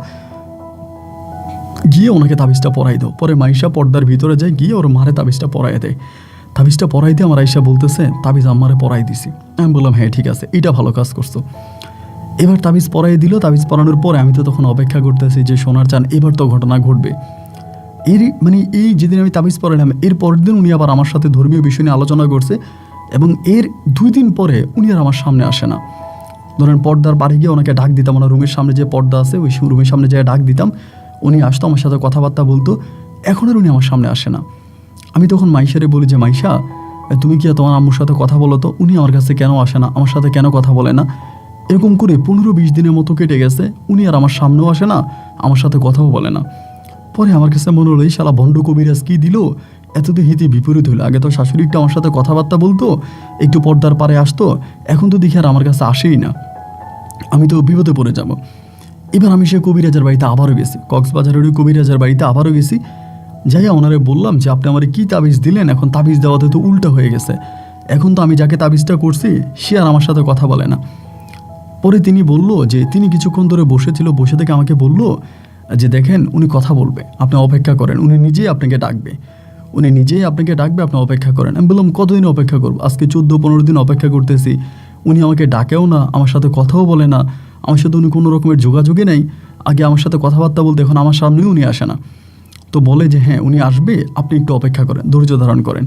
গিয়ে ওনাকে তাবিজটা পরাই দাও। পরে মাইশা পর্দার ভিতরে যায়, গিয়ে ওর মারে তাবিজটা পরাই দেয়। তাবিজটা পরাই দিয়ে আমার আইসা বলতেছে তাবিজ আমারে পরাই দিছি। আমি বললাম হ্যাঁ ঠিক আছে, এটা ভালো কাজ করছো। এবার তাবিজ পরাই দিল। তাবিজ পরানোর পরে আমি তো তখন অপেক্ষা করতেছি যে সোনার চান এবার তো ঘটনা ঘটবে। এই যেদিন আমি তাবিজ পরাইলাম, এর পরের দিন উনি আবার আমার সাথে ধর্মীয় বিষয় নিয়ে আলোচনা করছে, এবং এর 2 দিন পরে উনি আর আমার সামনে আসে না। ধরেন পর্দার পাড়ে গিয়ে ওনাকে ডাক দিতাম, ওনার রুমের সামনে যে পর্দা আছে ওই রুমের সামনে যেয়ে ডাক দিতাম, উনি আসতো আমার সাথে কথাবার্তা বলতো। এখন আর উনি আমার সামনে আসে না। আমি তখন মাইশারে বলি যে মাইশা, তুমি কি তোমার আম্মুর সাথে কথা বলো তো, উনি আমার কাছে কেন আসে না, আমার সাথে কেন কথা বলে না। এরকম করে 15-20 দিনের মতো কেটে গেছে, উনি আর আমার সামনেও আসে না, আমার সাথে কথাও বলে না। পরে আমার কাছে মনে হলো এই শালা ভণ্ড কবিরাজ কী দিল, এত তো হিতে বিপরীত হলো। আগে তো শাশুড়ি একটু আমার সাথে কথাবার্তা বলতো, একটু পর্দার পারে আসতো, এখন তো দেখি আর আমার কাছে আসেই না। আমি তো বিপদে পড়ে যাব। এবার আমি সে কবিরাজের বাড়িতে আবারও গেছি, কক্সবাজারের ওই কবিরাজের বাড়িতে আবারও গেছি। যাইয়া ওনারে বললাম যে আপনি আমার কী তাবিজ দিলেন, এখন তাবিজ দেওয়াতে তো উল্টো হয়ে গেছে, এখন তো আমি যাকে তাবিজটা করছি সে আর আমার সাথে কথা বলে না। পরে তিনি বলল যে তিনি কিছুক্ষণ ধরে বসেছিল, বসে থেকে আমাকে বলল যে দেখেন উনি কথা বলবে, আপনি অপেক্ষা করেন, উনি নিজেই আপনাকে ডাকবে, উনি নিজেই আপনাকে ডাকবে, আপনি অপেক্ষা করেন। আমি বললাম কতদিন অপেক্ষা করবো, আজকে 14-15 দিন অপেক্ষা করতেছি, উনি আমাকে ডাকেও না, আমার সাথে কথাও বলে না, আমার সাথে উনি কোনো রকমের যোগাযোগই নেই। আগে আমার সাথে কথাবার্তা বলতে, এখন আমার সামনেও উনি আসে না। তো বলে যে হ্যাঁ উনি আসবে, আপনি একটু অপেক্ষা করেন, ধৈর্য ধারণ করেন।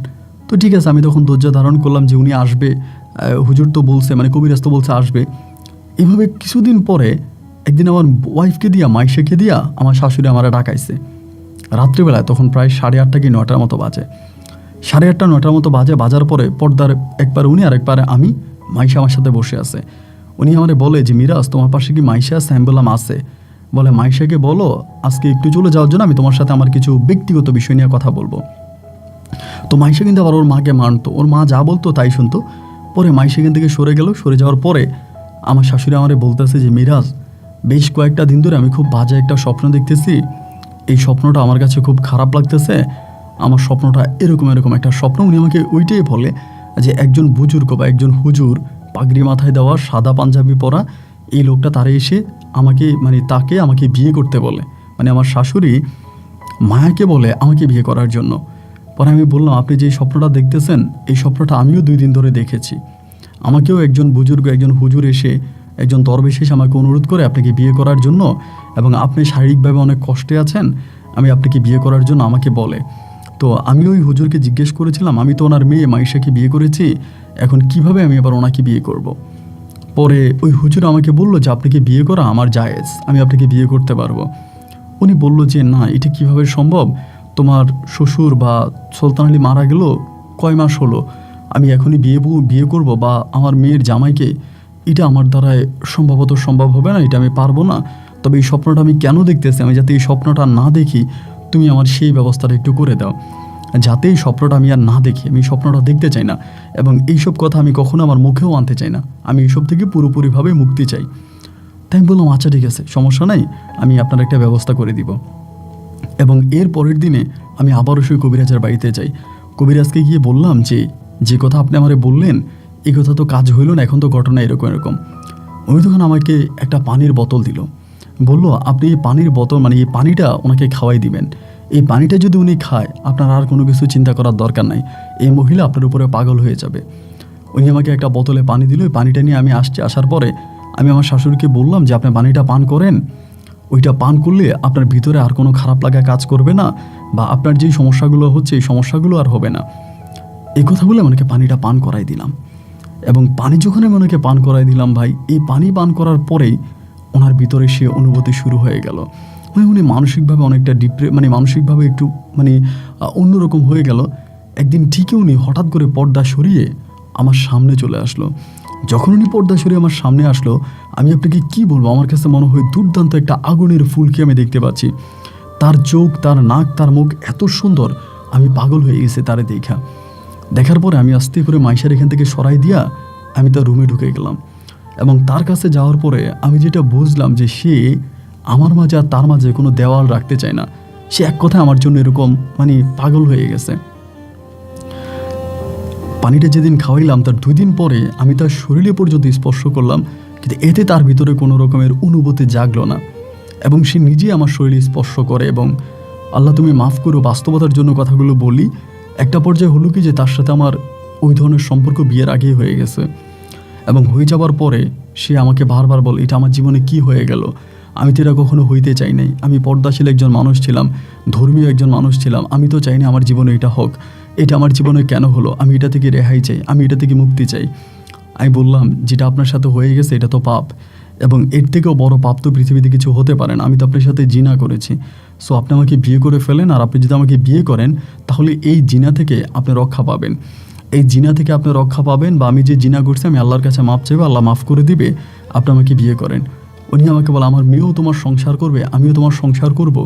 তো ঠিক আছে, আমি তখন ধৈর্য ধারণ করলাম যে উনি আসবে, হুজুর তো বলছে, মানে কবিরাজ তো বলছে আসবে। এভাবে কিছুদিন পরে একদিন আমার ওয়াইফকে দিয়া, মাইশাকে দিয়া আমার শাশুড়ি আমারা ডাকাইছে রাত্রিবেলায়, তখন প্রায় 8:30 কি 9টার মতো বাজে, 8:30-9টার মতো বাজার পরে পর্দার একবার উনি আর একবারে আমি, মাইশা আমার সাথে বসে আছে। উনি আমারে বলে যে মিরাজ তোমার পাশে কি মাইশা আছে? আমি বললাম আছে। বলে মাইশাকে বলো আজকে একটু চলে যাওয়ার জন্য, আমি তোমার সাথে আমার কিছু ব্যক্তিগত বিষয় নিয়ে কথা বলবো। তো মাইশা কিন্তু আবার ওর মাকে মানতো, ওর মা যা বলতো তাই শুনতো। পরে মাইশা এখান থেকে সরে গেল, সরে যাওয়ার পরে আমার শাশুড়ি আমারে বলতেছে যে মিরাজ বেশ কয়েকটা দিন ধরে আমি খুব বাজে একটা স্বপ্ন দেখতেছি, এই স্বপ্নটা আমার কাছে খুব খারাপ লাগতেছে, আমার স্বপ্নটা এরকম একটা স্বপ্ন। উনি আমাকে ওইটাই বলে যে একজন বুজুর্গ বা একজন হুজুর, পাগড়ি মাথায় দেওয়া, সাদা পাঞ্জাবি পরা এই লোকটা তারা এসে আমাকে, মানে তাকে আমাকে বিয়ে করতে বলে, মানে আমার শাশুড়ি মায়াকে বলে আমাকে বিয়ে করার জন্য। পরে আমি বললাম আপনি যে স্বপ্নটা দেখতেছেন এই স্বপ্নটা আমিও 2 দিন ধরে দেখেছি, আমাকেও একজন বুজুর্গ, একজন হুজুর এসে, একজন দরবেশ এসে আমাকে অনুরোধ করে আপনাকে বিয়ে করার জন্য, এবং আপনি শারীরিকভাবে অনেক কষ্টে আছেন, আমি আপনাকে বিয়ে করার জন্য আমাকে বলে। তো আমি ওই হুজুরকে জিজ্ঞেস করেছিলাম, আমি তো ওনার মেয়ে মাইশাকে বিয়ে করেছি, এখন কিভাবে আমি আবার ওনাকে বিয়ে করব। পরে ওই হুজুর আমাকে বলল যে আপনাকে বিয়ে করা আমার জায়েজ, আমি আপনাকে বিয়ে করতে পারবো। উনি বলল যে না, এটা কিভাবে সম্ভব, তোমার শ্বশুর বা সুলতান আলী মারা গেল কয় মাস হলো, আমি এখনই বিয়ে করব বা আমার মেয়ের জামাইকে, এটা আমার দ্বারায় সম্ভব হবে না, এটা আমি পারবো না। তবে এই স্বপ্নটা আমি কেন দেখতেছি, আমি যাতে এই স্বপ্নটা না দেখি, তুমি আমার সেই ব্যবস্থাটা একটু করে দাও, যাতে এই স্বপ্নটা আমি আর না দেখি, আমি স্বপ্নটা দেখতে চাই না, এবং এইসব কথা আমি কখনো আমার মুখেও আনতে চাই না, আমি এইসব থেকে পুরোপুরিভাবে মুক্তি চাই। তাই আমি বললাম আচ্ছা ঠিক আছে, সমস্যা নাই, আমি আপনার একটা ব্যবস্থা করে দিব। এবং এর পরের দিনে আমি আবারও সেই কবিরাজের বাড়িতে যাই। কবিরাজকে গিয়ে বললাম যে কথা আপনি আমারে বললেন এই কথা তো কাজ হইল না, এখন তো ঘটনা এরকম। উনি তখন আমাকে একটা পানির বোতল দিল, বলল আপনি এই পানির বোতল, মানে এই পানিটা ওনাকে খাওয়াই দিবেন, এই পানিটা যদি উনি খায় আপনার আর কোনো কিছু চিন্তা করার দরকার নাই, এই মহিলা আপনার উপরে পাগল হয়ে যাবে। উনি আমাকে একটা বোতলে পানি দিল, ওই পানিটা নিয়ে আমি আসার পরে আমি আমার শাশুড়িকে বললাম যে আপনি পানিটা পান করেন, ওইটা পান করলে আপনার ভিতরে আর কোনো খারাপ লাগা কাজ করবে না, বা আপনার যেই সমস্যাগুলো হচ্ছে এই সমস্যাগুলো আর হবে না। এই কথা বলে আমাকে পানিটা পান করাই দিলাম। এবং পানি যখন আমি ওনাকে পান করাই দিলাম ভাই, এই পানি পান করার পরেই ওনার ভিতরে সে অনুভূতি শুরু হয়ে গেল, মানে উনি মানসিকভাবে অনেকটা মানসিকভাবে একটু অন্যরকম হয়ে গেল। একদিন ঠিকই উনি হঠাৎ করে পর্দা সরিয়ে আমার সামনে চলে আসলো। যখন উনি পর্দা সরিয়ে আমার সামনে আসলো, আমি আপনাকে কি বলবো, আমার কাছে মনে হয় দুর্দান্ত একটা আগুনের ফুলকে আমি দেখতে পাচ্ছি। তার চোখ, তার নাক, তার মুখ এত সুন্দর, আমি পাগল হয়ে গেছি তারে দেখার পরে আমি আস্তে করে মাইশার এখান থেকে সরাই দিয়া আমি তার রুমে ঢুকে গেলাম। এবং তার কাছে যাওয়ার পরে আমি যেটা বুঝলাম যে সে আমার মাঝে আর তার মাঝে কোনো দেওয়াল রাখতে চায় না, সে এক কথায় আমার জন্য এরকম পাগল হয়ে গেছে। পানিটা যেদিন খাওয়াইলাম তার 2 দিন পরে আমি তার শরীরে পর্যন্ত স্পর্শ করলাম, কিন্তু এতে তার ভিতরে কোনো রকমের অনুভূতি জাগলো না, এবং সে নিজেই আমার শরীরে স্পর্শ করে। এবং আল্লাহ তুমি মাফ করো, বাস্তবতার জন্য কথাগুলো বলি, একটা পর্যায়ে হলো কি যে তার সাথে আমার ওই ধরনের সম্পর্ক বিয়ের আগেই হয়ে গেছে। এবং হয়ে যাওয়ার পরে সে আমাকে বারবার বলে এটা আমার জীবনে কি হয়ে গেল, আমি তো এটা কখনো হইতে চাই নাই, আমি পর্দাশীল একজন মানুষ ছিলাম, ধর্মীয় একজন মানুষ ছিলাম, আমি তো চাইনি আমার জীবনে এটা হোক, এটা আমার জীবনে কেন হলো, আমি এটা থেকে রেহাই চাই, আমি এটা থেকে মুক্তি চাই। আমি বললাম, যেটা আপনার সাথে হয়ে গেছে এটা তো পাপ, এবং এর থেকেও বড় পাপ তো পৃথিবীতে কিছু হতে পারে না। আমি তো আপনার সাথে জিনা করেছি, সো আপনি আমাকে বিয়ে করে ফেলেন, আর আপনি যদি আমাকে বিয়ে করেন তাহলে এই জিনা থেকে আপনি রক্ষা পাবেন, এই জিনা থেকে আপনি রক্ষা পাবেন, বা আমি যে জিনা করছি আমি আল্লাহর কাছে মাপ চাইবো, আল্লাহ মাফ করে দিবে, আপনি আমাকে বিয়ে করেন। উনি আমাকে বলে, আমার মেয়েও তোমার সংসার করবে, আমিও তোমার সংসার করব।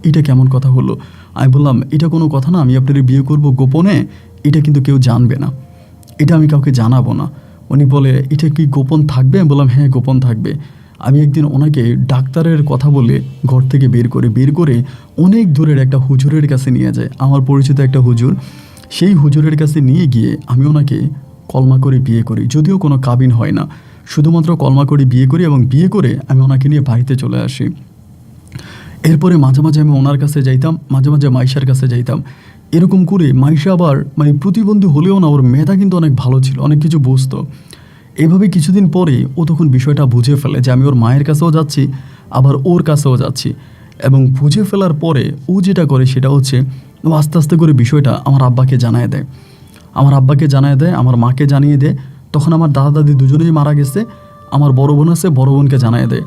এটা কেমন কথা হলো? আমি বললাম, এটা কোনো কথা না, আমি আপনার বিয়ে করব গোপনে, এটা কিন্তু কেউ জানবে না, এটা আমি কাউকে জানাবো না। উনি বলে, এটা কি গোপন থাকবে? আমি বললাম, হ্যাঁ গোপন থাকবে। আমি একদিন ওনাকে ডাক্তারের কথা বলে ঘর থেকে বের করে অনেক দূরের একটা হুজুরের কাছে নিয়ে যায়, আমার পরিচিত একটা হুজুর। সেই হুজুরের কাছে নিয়ে গিয়ে আমি ওনাকে কলমা করে বিয়ে করি, যদিও কোনো কাবিন হয় না, শুধুমাত্র কলমা করে বিয়ে করি, এবং বিয়ে করে আমি ওনাকে নিয়ে বাড়িতে চলে আসি। এরপরে মাঝে মাঝে আমি ওনার কাছে যাইতাম, মাঝে মাঝে মাইশার কাছে যাইতাম। এরকম করে মাইশা আবার প্রতিবন্ধী হলেও না, ওর মেধা কিন্তু অনেক ভালো ছিল, অনেক কিছু বুঝতো। এভাবে কিছুদিন পরে ও তখন বিষয়টা বুঝে ফেলে যে আমি ওর মায়ের কাছেও যাচ্ছি, আবার ওর কাছেও যাচ্ছি। এবং বুঝে ফেলার পরে ও যেটা করে সেটা হচ্ছে, ও আস্তে আস্তে করে বিষয়টা আমার আব্বাকে জানায় দেয়, আমার মাকে জানিয়ে দেয়। তখন আমার দাদা দাদি দুজনেই মারা গেছে, আমার বড় বোন আছে, বড় বোনকে জানিয়ে দেয়।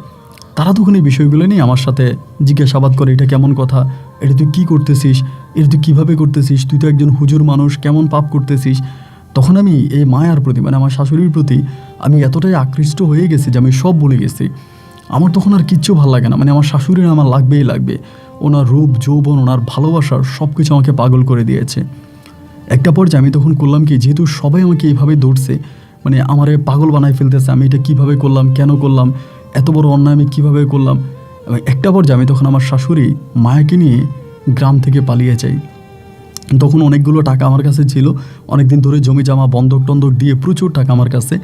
তারা তখন এই বিষয়গুলো নিয়ে আমার সাথে জিজ্ঞাসাবাদ করে, এটা কেমন কথা, এটা তুই কী করতেছিস, এটা তুই কীভাবে করতেছিস, তুই তো একজন হুজুর মানুষ, কেমন পাপ করতেছিস। তখন আমি এই মায়ার প্রতি, আমার শাশুড়ির প্রতি আমি এতটাই আকৃষ্ট হয়ে গেছি যে আমি সব বলে গেছি। আমার তখন আর কিচ্ছু ভালো লাগে না, আমার শাশুড়ির আমার লাগবে। ওনার রূপ যৌবন, ওনার ভালোবাসার সব কিছু আমাকে পাগল করে দিয়েছে। একটা পর্যায়ে আমি তখন করলাম কি, যেহেতু সবাই আমাকে এইভাবে ধরছে, আমারে পাগল বানায় ফেলতেছে, আমি এটা কীভাবে করলাম, কেন করলাম, এত বড় অন্যায় আমি কীভাবে করলাম। এবং একটা পর্যায়ে আমি তখন আমার শাশুড়ি মায়াকে নিয়ে গ্রাম থেকে পালিয়ে যাই। তখন অনেকগুলো টাকা আমার কাছে ছিল, অনেকদিন ধরে জমি জমা বন্ধক টন্ধক দিয়ে প্রচুর টাকা আমার কাছে।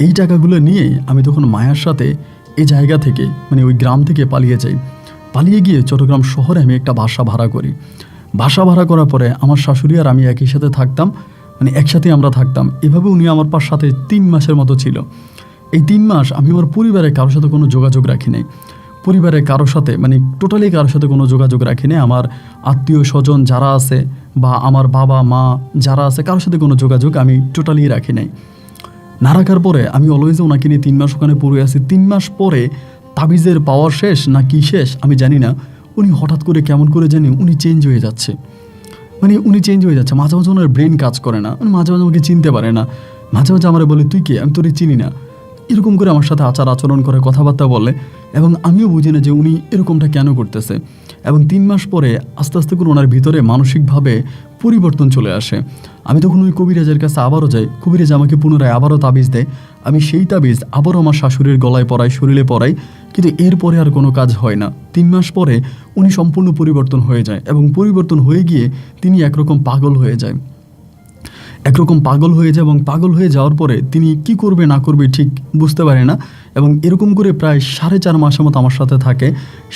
এই টাকাগুলো নিয়ে আমি তখন মায়ার সাথে এই জায়গা থেকে, ওই গ্রাম থেকে পালিয়ে যাই। পালিয়ে গিয়ে চট্টগ্রাম শহরে আমি একটা বাসা ভাড়া করি। বাসা ভাড়া করার পরে আমার শাশুড়ি আর আমি একই সাথে থাকতাম, একসাথে আমরা থাকতাম। এভাবে উনি আমার সাথে 3 মাসের মতো ছিল। এই 3 মাস আমি আমার পরিবারের কারোর সাথে কোনো যোগাযোগ রাখি নাই, পরিবারের কারোর সাথে টোটালি কারোর সাথে কোনো যোগাযোগ রাখি নাই। আমার আত্মীয় স্বজন যারা আছে বা আমার বাবা মা যারা আছে, কারোর সাথে কোনো যোগাযোগ আমি টোটালি রাখি নাই। না রাখার পরে আমি অলওয়েজ ওনাকে নিয়ে 3 মাস ওখানে পড়ে আছি। 3 মাস পরে তাবিজের পাওয়ার শেষ না কি শেষ আমি জানি না, উনি হঠাৎ করে কেমন করে জানি উনি চেঞ্জ হয়ে যাচ্ছে। মাঝে মাঝে ওনার ব্রেন কাজ করে না, মাঝে মাঝে আমাকে চিনতে পারে না, মাঝে মাঝে আমার বলে, তুই কে, আমি তোরে চিনি না। এরকম করে আমার সাথে আচরণ করে, কথাবার্তা বলে, এবং আমিও বুঝি না যে উনি এরকমটা কেন করতেছে। এবং 3 মাস পরে আস্তে আস্তে করে ওনার ভিতরে মানসিকভাবে পরিবর্তন চলে আসে। আমি তখন ওই কবিরাজের কাছে আবারও যাই, কবিরাজ আমাকে পুনরায় আবারও তাবিজ দেয়। আমি সেই তাবিজ আবারও আমার শাশুড়ির গলায় পরাই, শরীরে পরাই, কিন্তু এরপরে আর কোনো কাজ হয় না। 3 মাস পরে উনি সম্পূর্ণ পরিবর্তন হয়ে যায়, এবং পরিবর্তন হয়ে গিয়ে তিনি একরকম পাগল হয়ে যায়, এবং পাগল হয়ে যাওয়ার পরে তিনি কি করবে না করবে ঠিক বুঝতে পারে না। এবং এরকম করে প্রায় 4.5 মাসের মতো আমার সাথে থাকে।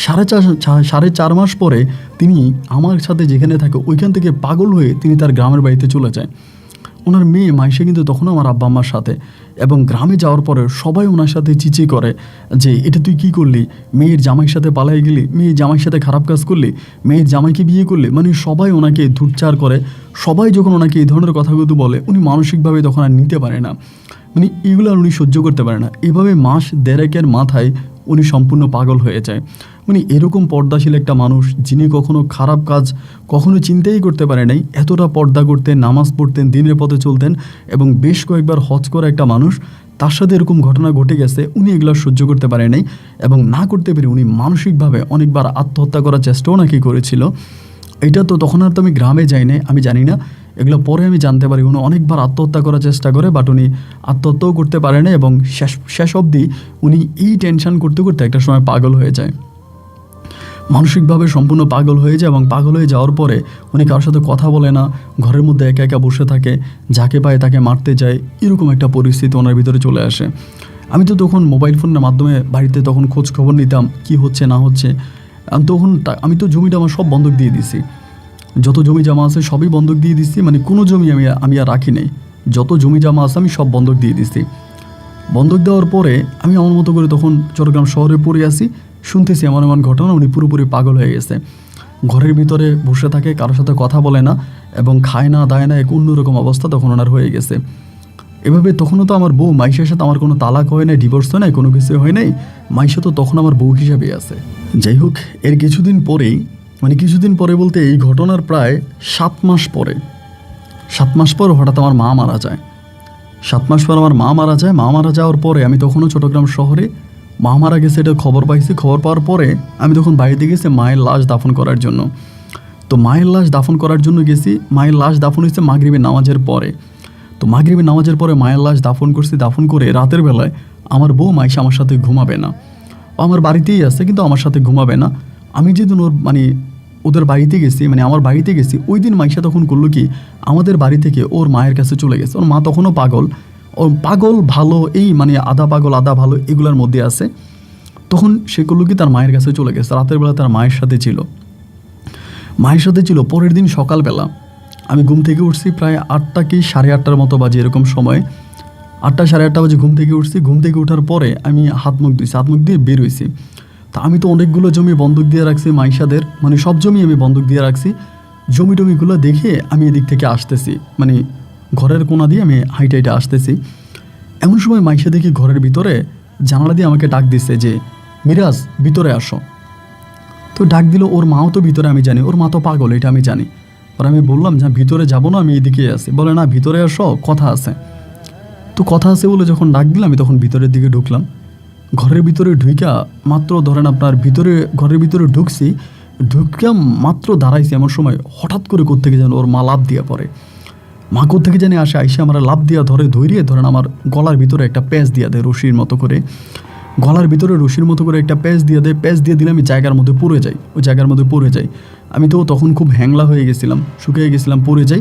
4.5 মাস পরে তিনি আমার সাথে যেখানে থাকে ওইখান থেকে পাগল হয়ে তিনি তার গ্রামের বাড়িতে চলে যায়। ওনার মেয়ে মাইশা কিন্তু তখনও আমার আব্বা আম্মার সাথে, এবং গ্রামে যাওয়ার পরে সবাই ওনার সাথে চিচি করে যে, এটা তুই কী করলি, মেয়ের জামাইয়ের সাথে পালাই গেলি, মেয়ের জামাইয়ের সাথে খারাপ কাজ করলি, মেয়ের জামাইকে বিয়ে করলি। সবাই ওনাকে ধুচ্চার করে। সবাই যখন ওনাকে এই ধরনের কথাগুলো বলে, উনি মানসিকভাবে তখন আর নিতে পারে না, এগুলো আর উনি সহ্য করতে পারে না। এভাবে মাস দেড়েকের মাথায় উনি সম্পূর্ণ পাগল হয়ে যায়। এরকম পর্দাশীল একটা মানুষ, যিনি কখনো খারাপ কাজ কখনো চিন্তাই করতে পারে নাই, এতটা পর্দা করতেন, নামাজ পড়তেন, দিনের পথে চলতেন, এবং বেশ কয়েকবার হজ করা একটা মানুষ, তার সাথে এরকম ঘটনা ঘটে গেছে। উনি এগুলো সহ্য করতে পারে নাই, এবং না করতে পেরে উনি মানসিকভাবে অনেকবার আত্মহত্যা করার চেষ্টাও নাকি করেছিল। এটা তো তখন আর তো আমি গ্রামে যাই না, আমি জানি না, এগুলো পরে আমি জানতে পারি। উনি অনেকবার আত্মহত্যা করার চেষ্টা করে, বাট উনি আত্মহত্যাও করতে পারে না, এবং শেষ অবধি উনি এই টেনশন করতে করতে একটা সময় পাগল হয়ে যায়, মানসিকভাবে সম্পূর্ণ পাগল হয়ে যায়। এবং পাগল হয়ে যাওয়ার পরে উনি কারোর সাথে কথা বলে না, ঘরের মধ্যে একা একা বসে থাকে, যাকে পায় তাকে মারতে যায়, এরকম একটা পরিস্থিতি ওনার ভিতরে চলে আসে। আমি তো তখন মোবাইল ফোনের মাধ্যমে বাড়িতে তখন খোঁজ খবর নিতাম কি হচ্ছে না হচ্ছে। আমি তো জমিটা আমার সব বন্ধক দিয়ে দিছি, যত জমি জমা আছে সবই বন্ধক দিয়ে দিচ্ছি, কোনো জমি আমি আর রাখি নেই, যত জমি জমা আছে আমি সব বন্ধক দিয়ে দিচ্ছি। বন্ধক দেওয়ার পরে আমি আমার মতো করে তখন চট্টগ্রাম শহরে পড়ে আসি, শুনতেছি এমন ঘটনা, উনি পুরোপুরি পাগল হয়ে গেছে। ঘরের ভিতরে বসে থাকে, কারোর সাথে কথা বলে না এবং খায় না দায় না, এক অন্যরকম অবস্থা তখন ওনার হয়ে গেছে। এভাবে তখনও তো আমার বউ মাইশের সাথে আমার কোনো তালাক হয় নাই, ডিভোর্স হয় নাই, কোনো কিছু হয় নাই। মাইশা তো তখন আমার বউ হিসাবেই আছে। যাই হোক, এর কিছুদিন পরেই, মানে কিছুদিন পরে বলতে এই ঘটনার প্রায় 7 মাস পরে, 7 মাস পর হঠাৎ আমার মা মারা যায়। 7 মাস পর আমার মা মারা যায়। মা মারা যাওয়ার পরে আমি তখনও চট্টগ্রাম শহরে, মা মারা গেছে এটা খবর পাইছি। খবর পাওয়ার পরে আমি তখন বাড়িতে গেছি মায়ের লাশ দাফন করার জন্য। তো মায়ের লাশ দাফন করার জন্য গেছি। মায়ের লাশ দাফন হয়েছে মাগরিবের নামাজের পরে। তো মাগরিবের নামাজের পরে মায়ের লাশ দাফন করছি। দাফন করে রাতের বেলায় আমার বউ মাইশা আমার সাথে ঘুমাবে না। ও আমার বাড়িতেই আছে কিন্তু আমার সাথে ঘুমাবে না। আমি যেদিন ওর মানে ওদের বাড়িতে গেছি, মানে আমার বাড়িতে গেছি, ওই দিন মাইশা তখন করলো কি, আমাদের বাড়ি থেকে ওর মায়ের কাছে চলে গেছে। ওর মা তখনও পাগল, ওর পাগল ভালো, এই মানে আধা পাগল আধা ভালো এগুলোর মধ্যে আছে। তখন সে করলো কি, তার মায়ের কাছে চলে গেছে। রাতের বেলা তার মায়ের সাথে ছিল, মায়ের সাথে ছিল। পরের দিন সকালবেলা আমি ঘুম থেকে উঠছি প্রায় 8টা কি 8:30টার মতো বাজে, এরকম সময় 8টা 8:30 বাজে ঘুম থেকে উঠছি। ঘুম থেকে ওঠার পরে আমি হাত মুখ ধুইছি, হাত মুখ দিয়ে বের হয়েছি। তা আমি তো অনেকগুলো জমি বন্ধক দিয়ে রাখছি মাইশাদের, মানে সব জমি আমি বন্ধক দিয়ে রাখছি। জমি টমিগুলো দেখে আমি এদিক থেকে আসতেছি, মানে ঘরের কোণা দিয়ে আমি হাইটে হাইটে আসতেছি। এমন সময় মাইশা দেখি ঘরের ভিতরে জানালা দিয়ে আমাকে ডাক দিচ্ছে যে, মিরাজ ভিতরে আসো। তো ডাক দিল, ওর মাও তো ভিতরে, আমি জানি ওর মা তো পাগল, এটা আমি জানি। আর আমি বললাম যে ভিতরে যাবো না, আমি এদিকেই আছি। বলে না ভিতরে আসো, কথা আছে। তো কথা আছে বলে যখন ডাক দিলাম, আমি তখন ভিতরের দিকে ঢুকলাম। ঘরের ভিতরে ঢুইকা মাত্র ধরেন আপনার ভিতরে, ঘরের ভিতরে ঢুকছি, ঢুকলাম মাত্র দাঁড়াইছি, এমন সময় হঠাৎ করে কোত্থেকে যেন ওর মা লাফ দিয়া পড়ে। মা কোত্থেকে জানি আসে, আইসে আমার লাফ দিয়া ধরেন আমার গলার ভিতরে একটা প্যাঁচ দিয়া দেয় রশির মতো করে। গলার ভিতরে রশির মতো করে একটা প্যাঁচ দিয়ে দেয়। প্যাঁচ দিয়ে দিলে আমি জায়গার মধ্যে পড়ে যাই, ওই জায়গার মধ্যে পড়ে যাই। আমি তো তখন খুব হ্যাংলা হয়ে গেছিলাম, শুকিয়ে গেছিলাম, পড়ে যাই।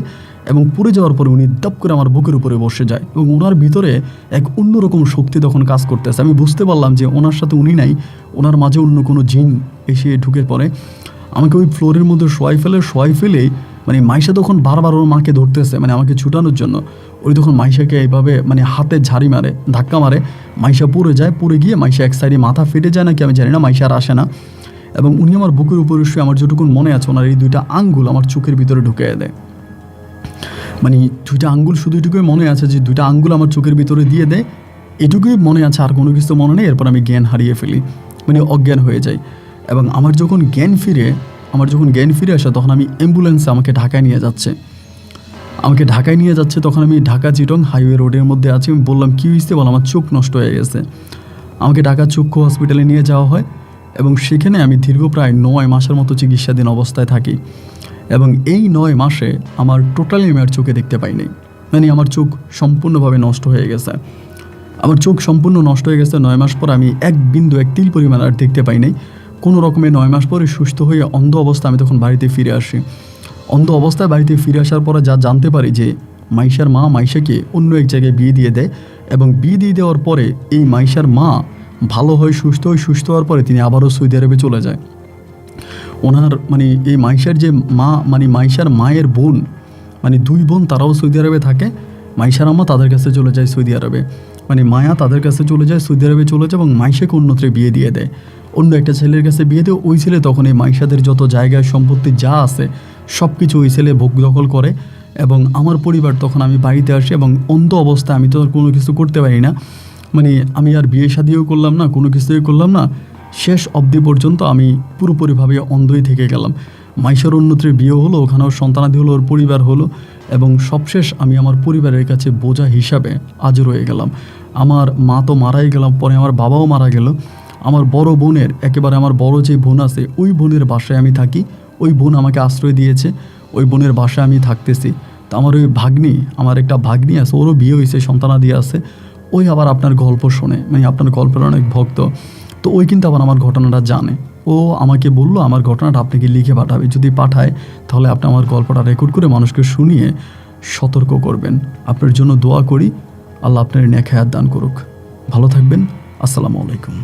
এবং পড়ে যাওয়ার পরে উনি দপ করে আমার বুকের উপরে বসে যায় এবং ওনার ভিতরে এক অন্যরকম শক্তি তখন কাজ করতেছে। আমি বুঝতে পারলাম যে ওনার সাথে উনি নাই, ওনার মাঝে অন্য কোনো জিন এসে ঢুকে পড়ে। আমাকে ওই ফ্লোরের মধ্যে শোয়াই ফেলেই মানে মাইশা তখন বারবার ওর মাকে ধরতেছে, মানে আমাকে ছুটানোর জন্য। ওই তখন মাইশাকে এইভাবে মানে হাতে ঝাড়ি মারে, ধাক্কা মারে। মাইশা পড়ে যায়, পড়ে গিয়ে মাইশা এক সাইডে মাথা ফেটে যায় নাকি আমি জানি না, মাইশা আর আসে না। এবং উনি আমার বুকের উপরে শুয়ে, আমার যেটুকুন মনে আছে, ওনার এই 2টা আঙ্গুল আমার চোখের ভিতরে ঢুকে দেয়। মানে 2টা আঙ্গুল, শুধু এটুকুই মনে আছে যে 2টা আঙ্গুল আমার চোখের ভিতরে দিয়ে দেয়, এটুকুই মনে আছে, আর কোনো কিছু মনে নেই। এরপর আমি জ্ঞান হারিয়ে ফেলি, মানে অজ্ঞান হয়ে যাই। এবং আমার যখন জ্ঞান ফিরে আসে, তখন আমি অ্যাম্বুলেন্সে আমাকে ঢাকায় নিয়ে যাচ্ছে। তখন আমি ঢাকা চিটং হাইওয়ে রোডের মধ্যে আছি। আমি বললাম কী হয়েছে, বল আমার চোখ নষ্ট হয়ে গেছে। আমাকে ঢাকা চক্ষু হসপিটালে নিয়ে যাওয়া হয় এবং সেখানে আমি দীর্ঘ প্রায় 9 মাসের মতো চিকিৎসাধীন অবস্থায় থাকি। এবং এই 9 মাসে আমার টোটালি আমি আর চোখে দেখতে পাইনি, মানে আমার চোখ সম্পূর্ণভাবে নষ্ট হয়ে গেছে। 9 মাস পর আমি এক তিল পরিমাণ আর দেখতে পাই নাই কোনো রকমে। 9 মাস পরে সুস্থ হয়ে অন্ধ অবস্থা আমি তখন বাড়িতে ফিরে আসি। অন্ধ অবস্থায় বাড়িতে ফিরে আসার পরে যা জানতে পারি যে মাইশার মা মাইশাকে অন্য এক জায়গায় বিয়ে দিয়ে দেয়। এবং বিয়ে দিয়ে দেওয়ার পরে এই মাইশার মা ভালো হয়, সুস্থ হওয়ার পরে তিনি আবারও সৌদি আরবে চলে যায়। ওনার মানে এই মাইশার যে মা, মানে মাইশার মায়ের বোন, মানে 2 বোন, তারাও সৌদি আরবে থাকে। মাইশার আম্মা তাদের কাছে চলে যায় সৌদি আরবে, মানে মায়া তাদের কাছে চলে যায়, সৌদি আরবে চলে যায় এবং মাইশাকে অন্যত্রে বিয়ে দিয়ে দেয়, অন্য একটা ছেলের কাছে বিয়ে দেয়। ওই ছেলে তখন এই মাইশাদের যত জায়গায় সম্পত্তি যা আছে সব কিছু ওই ছেলে ভোগ দখল করে। এবং আমার পরিবার তখন, আমি বাড়িতে আসি এবং অন্ধ অবস্থায় আমি তো কোনো কিছু করতে পারি না, মানে আমি আর বিয়ে শাদিও করলাম না, কোনো কিছুই করলাম না। শেষ অবধি পর্যন্ত আমি পুরোপুরিভাবে অন্ধই থেকে গেলাম। মাইশার অন্যত্রে বিয়ে হলো, ওখানেও সন্তানাদি হলো, ওর পরিবার হলো এবং সবশেষ আমি আমার পরিবারের কাছে বোঝা হিসাবে আজ রয়ে গেলাম। আমার মা তো মারাই গেলাম, পরে আমার বাবাও মারা গেল। আমার বড় বোনের, একেবারে আমার বড় যে বোন আছে, ওই বোনের বাসায় আমি থাকি। ওই বোন আমাকে আশ্রয় দিয়েছে, ওই বোনের বাসায় আমি থাকতেছি। তো আমার ওই ভাগ্নি, আমার একটা ভাগ্নি আছে, ওরও বিয়ে হয়েছে, সন্তানাদি আছে। ওই আবার আপনার গল্প শোনে, মানে আপনার গল্পের অনেক ভক্ত। তো ওই কিন্তু আবার আমার ঘটনাটা জানে। ও আমাকে বললো আমার ঘটনাটা আপনাকে লিখে পাঠাবে, যদি পাঠায় তাহলে আপনি আমার গল্পটা রেকর্ড করে মানুষকে শুনিয়ে সতর্ক করবেন। আপনার জন্য দোয়া করি, আল্লাহ আপনার নেক হায়াত দান করুক। ভালো থাকবেন, আসসালামু আলাইকুম।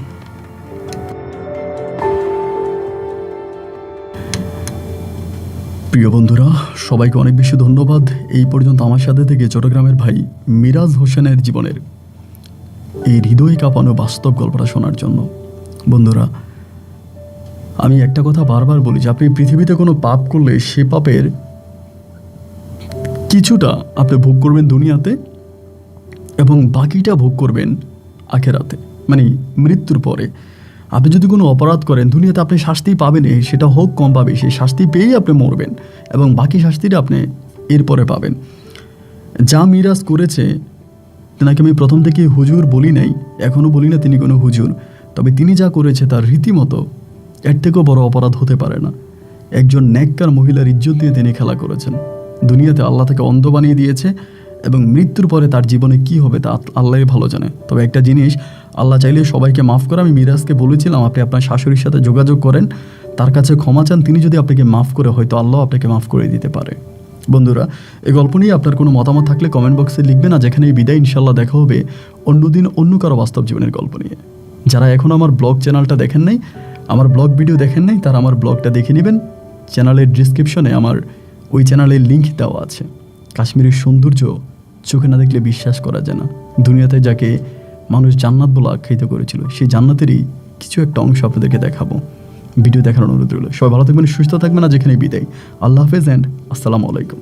প্রিয় বন্ধুরা, সবাইকে অনেক বেশি ধন্যবাদ এই পর্যন্ত আমার সাথে থেকে চট্টগ্রামের ভাই মিরাজ হোসেনের জীবনের এই হৃদয় কাঁপানো বাস্তব গল্পটা শোনার জন্য। বন্ধুরা, আমি একটা কথা বারবার বলি যে আপনি পৃথিবীতে কোনো পাপ করলে সে পাপের কিছুটা আপনি ভোগ করবেন দুনিয়াতে এবং বাকিটা ভোগ করবেন আখেরাতে, মানে মৃত্যুর পরে। আপনি যদি কোনো অপরাধ করেন দুনিয়াতে আপনি শাস্তি পাবেনই, সেটা হোক কম পাবে, সেই শাস্তি পেয়েই আপনি মরবেন এবং বাকি শাস্তিটা আপনি এরপরে পাবেন। যা মিরাজ করেছে তেনাকে আমি প্রথম থেকে হুজুর বলি নাই, এখনও বলি না তিনি কোনো হুজুর, তবে তিনি যা করেছে তার রীতিমতো এর থেকেও বড় অপরাধ হতে পারে না। একজন নেককার মহিলার ইজ্জত দিয়ে তিনি খেলা করেছেন। দুনিয়াতে আল্লাহ তাকে অন্ধ বানিয়ে দিয়েছে এবং মৃত্যুর পরে তার জীবনে কি হবে তা আল্লাহই ভালো জানে। তবে একটা জিনিস, আল্লাহ চাইলে সবাইকে মাফ করে। আমি মিরাজকে বলেছিলাম আপনি আপনার শাশুড়ির সাথে যোগাযোগ করেন, তার কাছে ক্ষমা চান, তিনি যদি আপনাকে মাফ করে হয়তো আল্লাহ আপনাকে মাফ করে দিতে পারে। বন্ধুরা, এই গল্প নিয়ে আপনার কোনো মতামত থাকলে কমেন্ট বক্সে লিখবেন। আর যেখানে এই বিদায়, ইনশাল্লাহ দেখা হবে অন্যদিন অন্য কারো বাস্তব জীবনের গল্প নিয়ে। যারা এখন আমার ব্লগ চ্যানেলটা দেখেন নাই, আমার ব্লগ ভিডিও দেখেন নাই, তারা আমার ব্লগটা দেখে নেবেন। চ্যানেলের ডিসক্রিপশনে আমার ওই চ্যানেলের লিঙ্ক দেওয়া আছে। কাশ্মীরের সৌন্দর্য চোখে না দেখলে বিশ্বাস করা যায় না। দুনিয়াতে যাকে মানুষ জান্নাত বলে আখ্যায়িত করেছিল, সেই জান্নাতেরই কিছু একটা অংশ আপনাদেরকে দেখাবো। ভিডিও দেখার অনুরোধ রইল। সবাই ভালো থাকবেন, সুস্থ থাকবেন। আর যেখানে বিদায়, আল্লাহ হাফেজ অ্যান্ড আসসালামু আলাইকুম।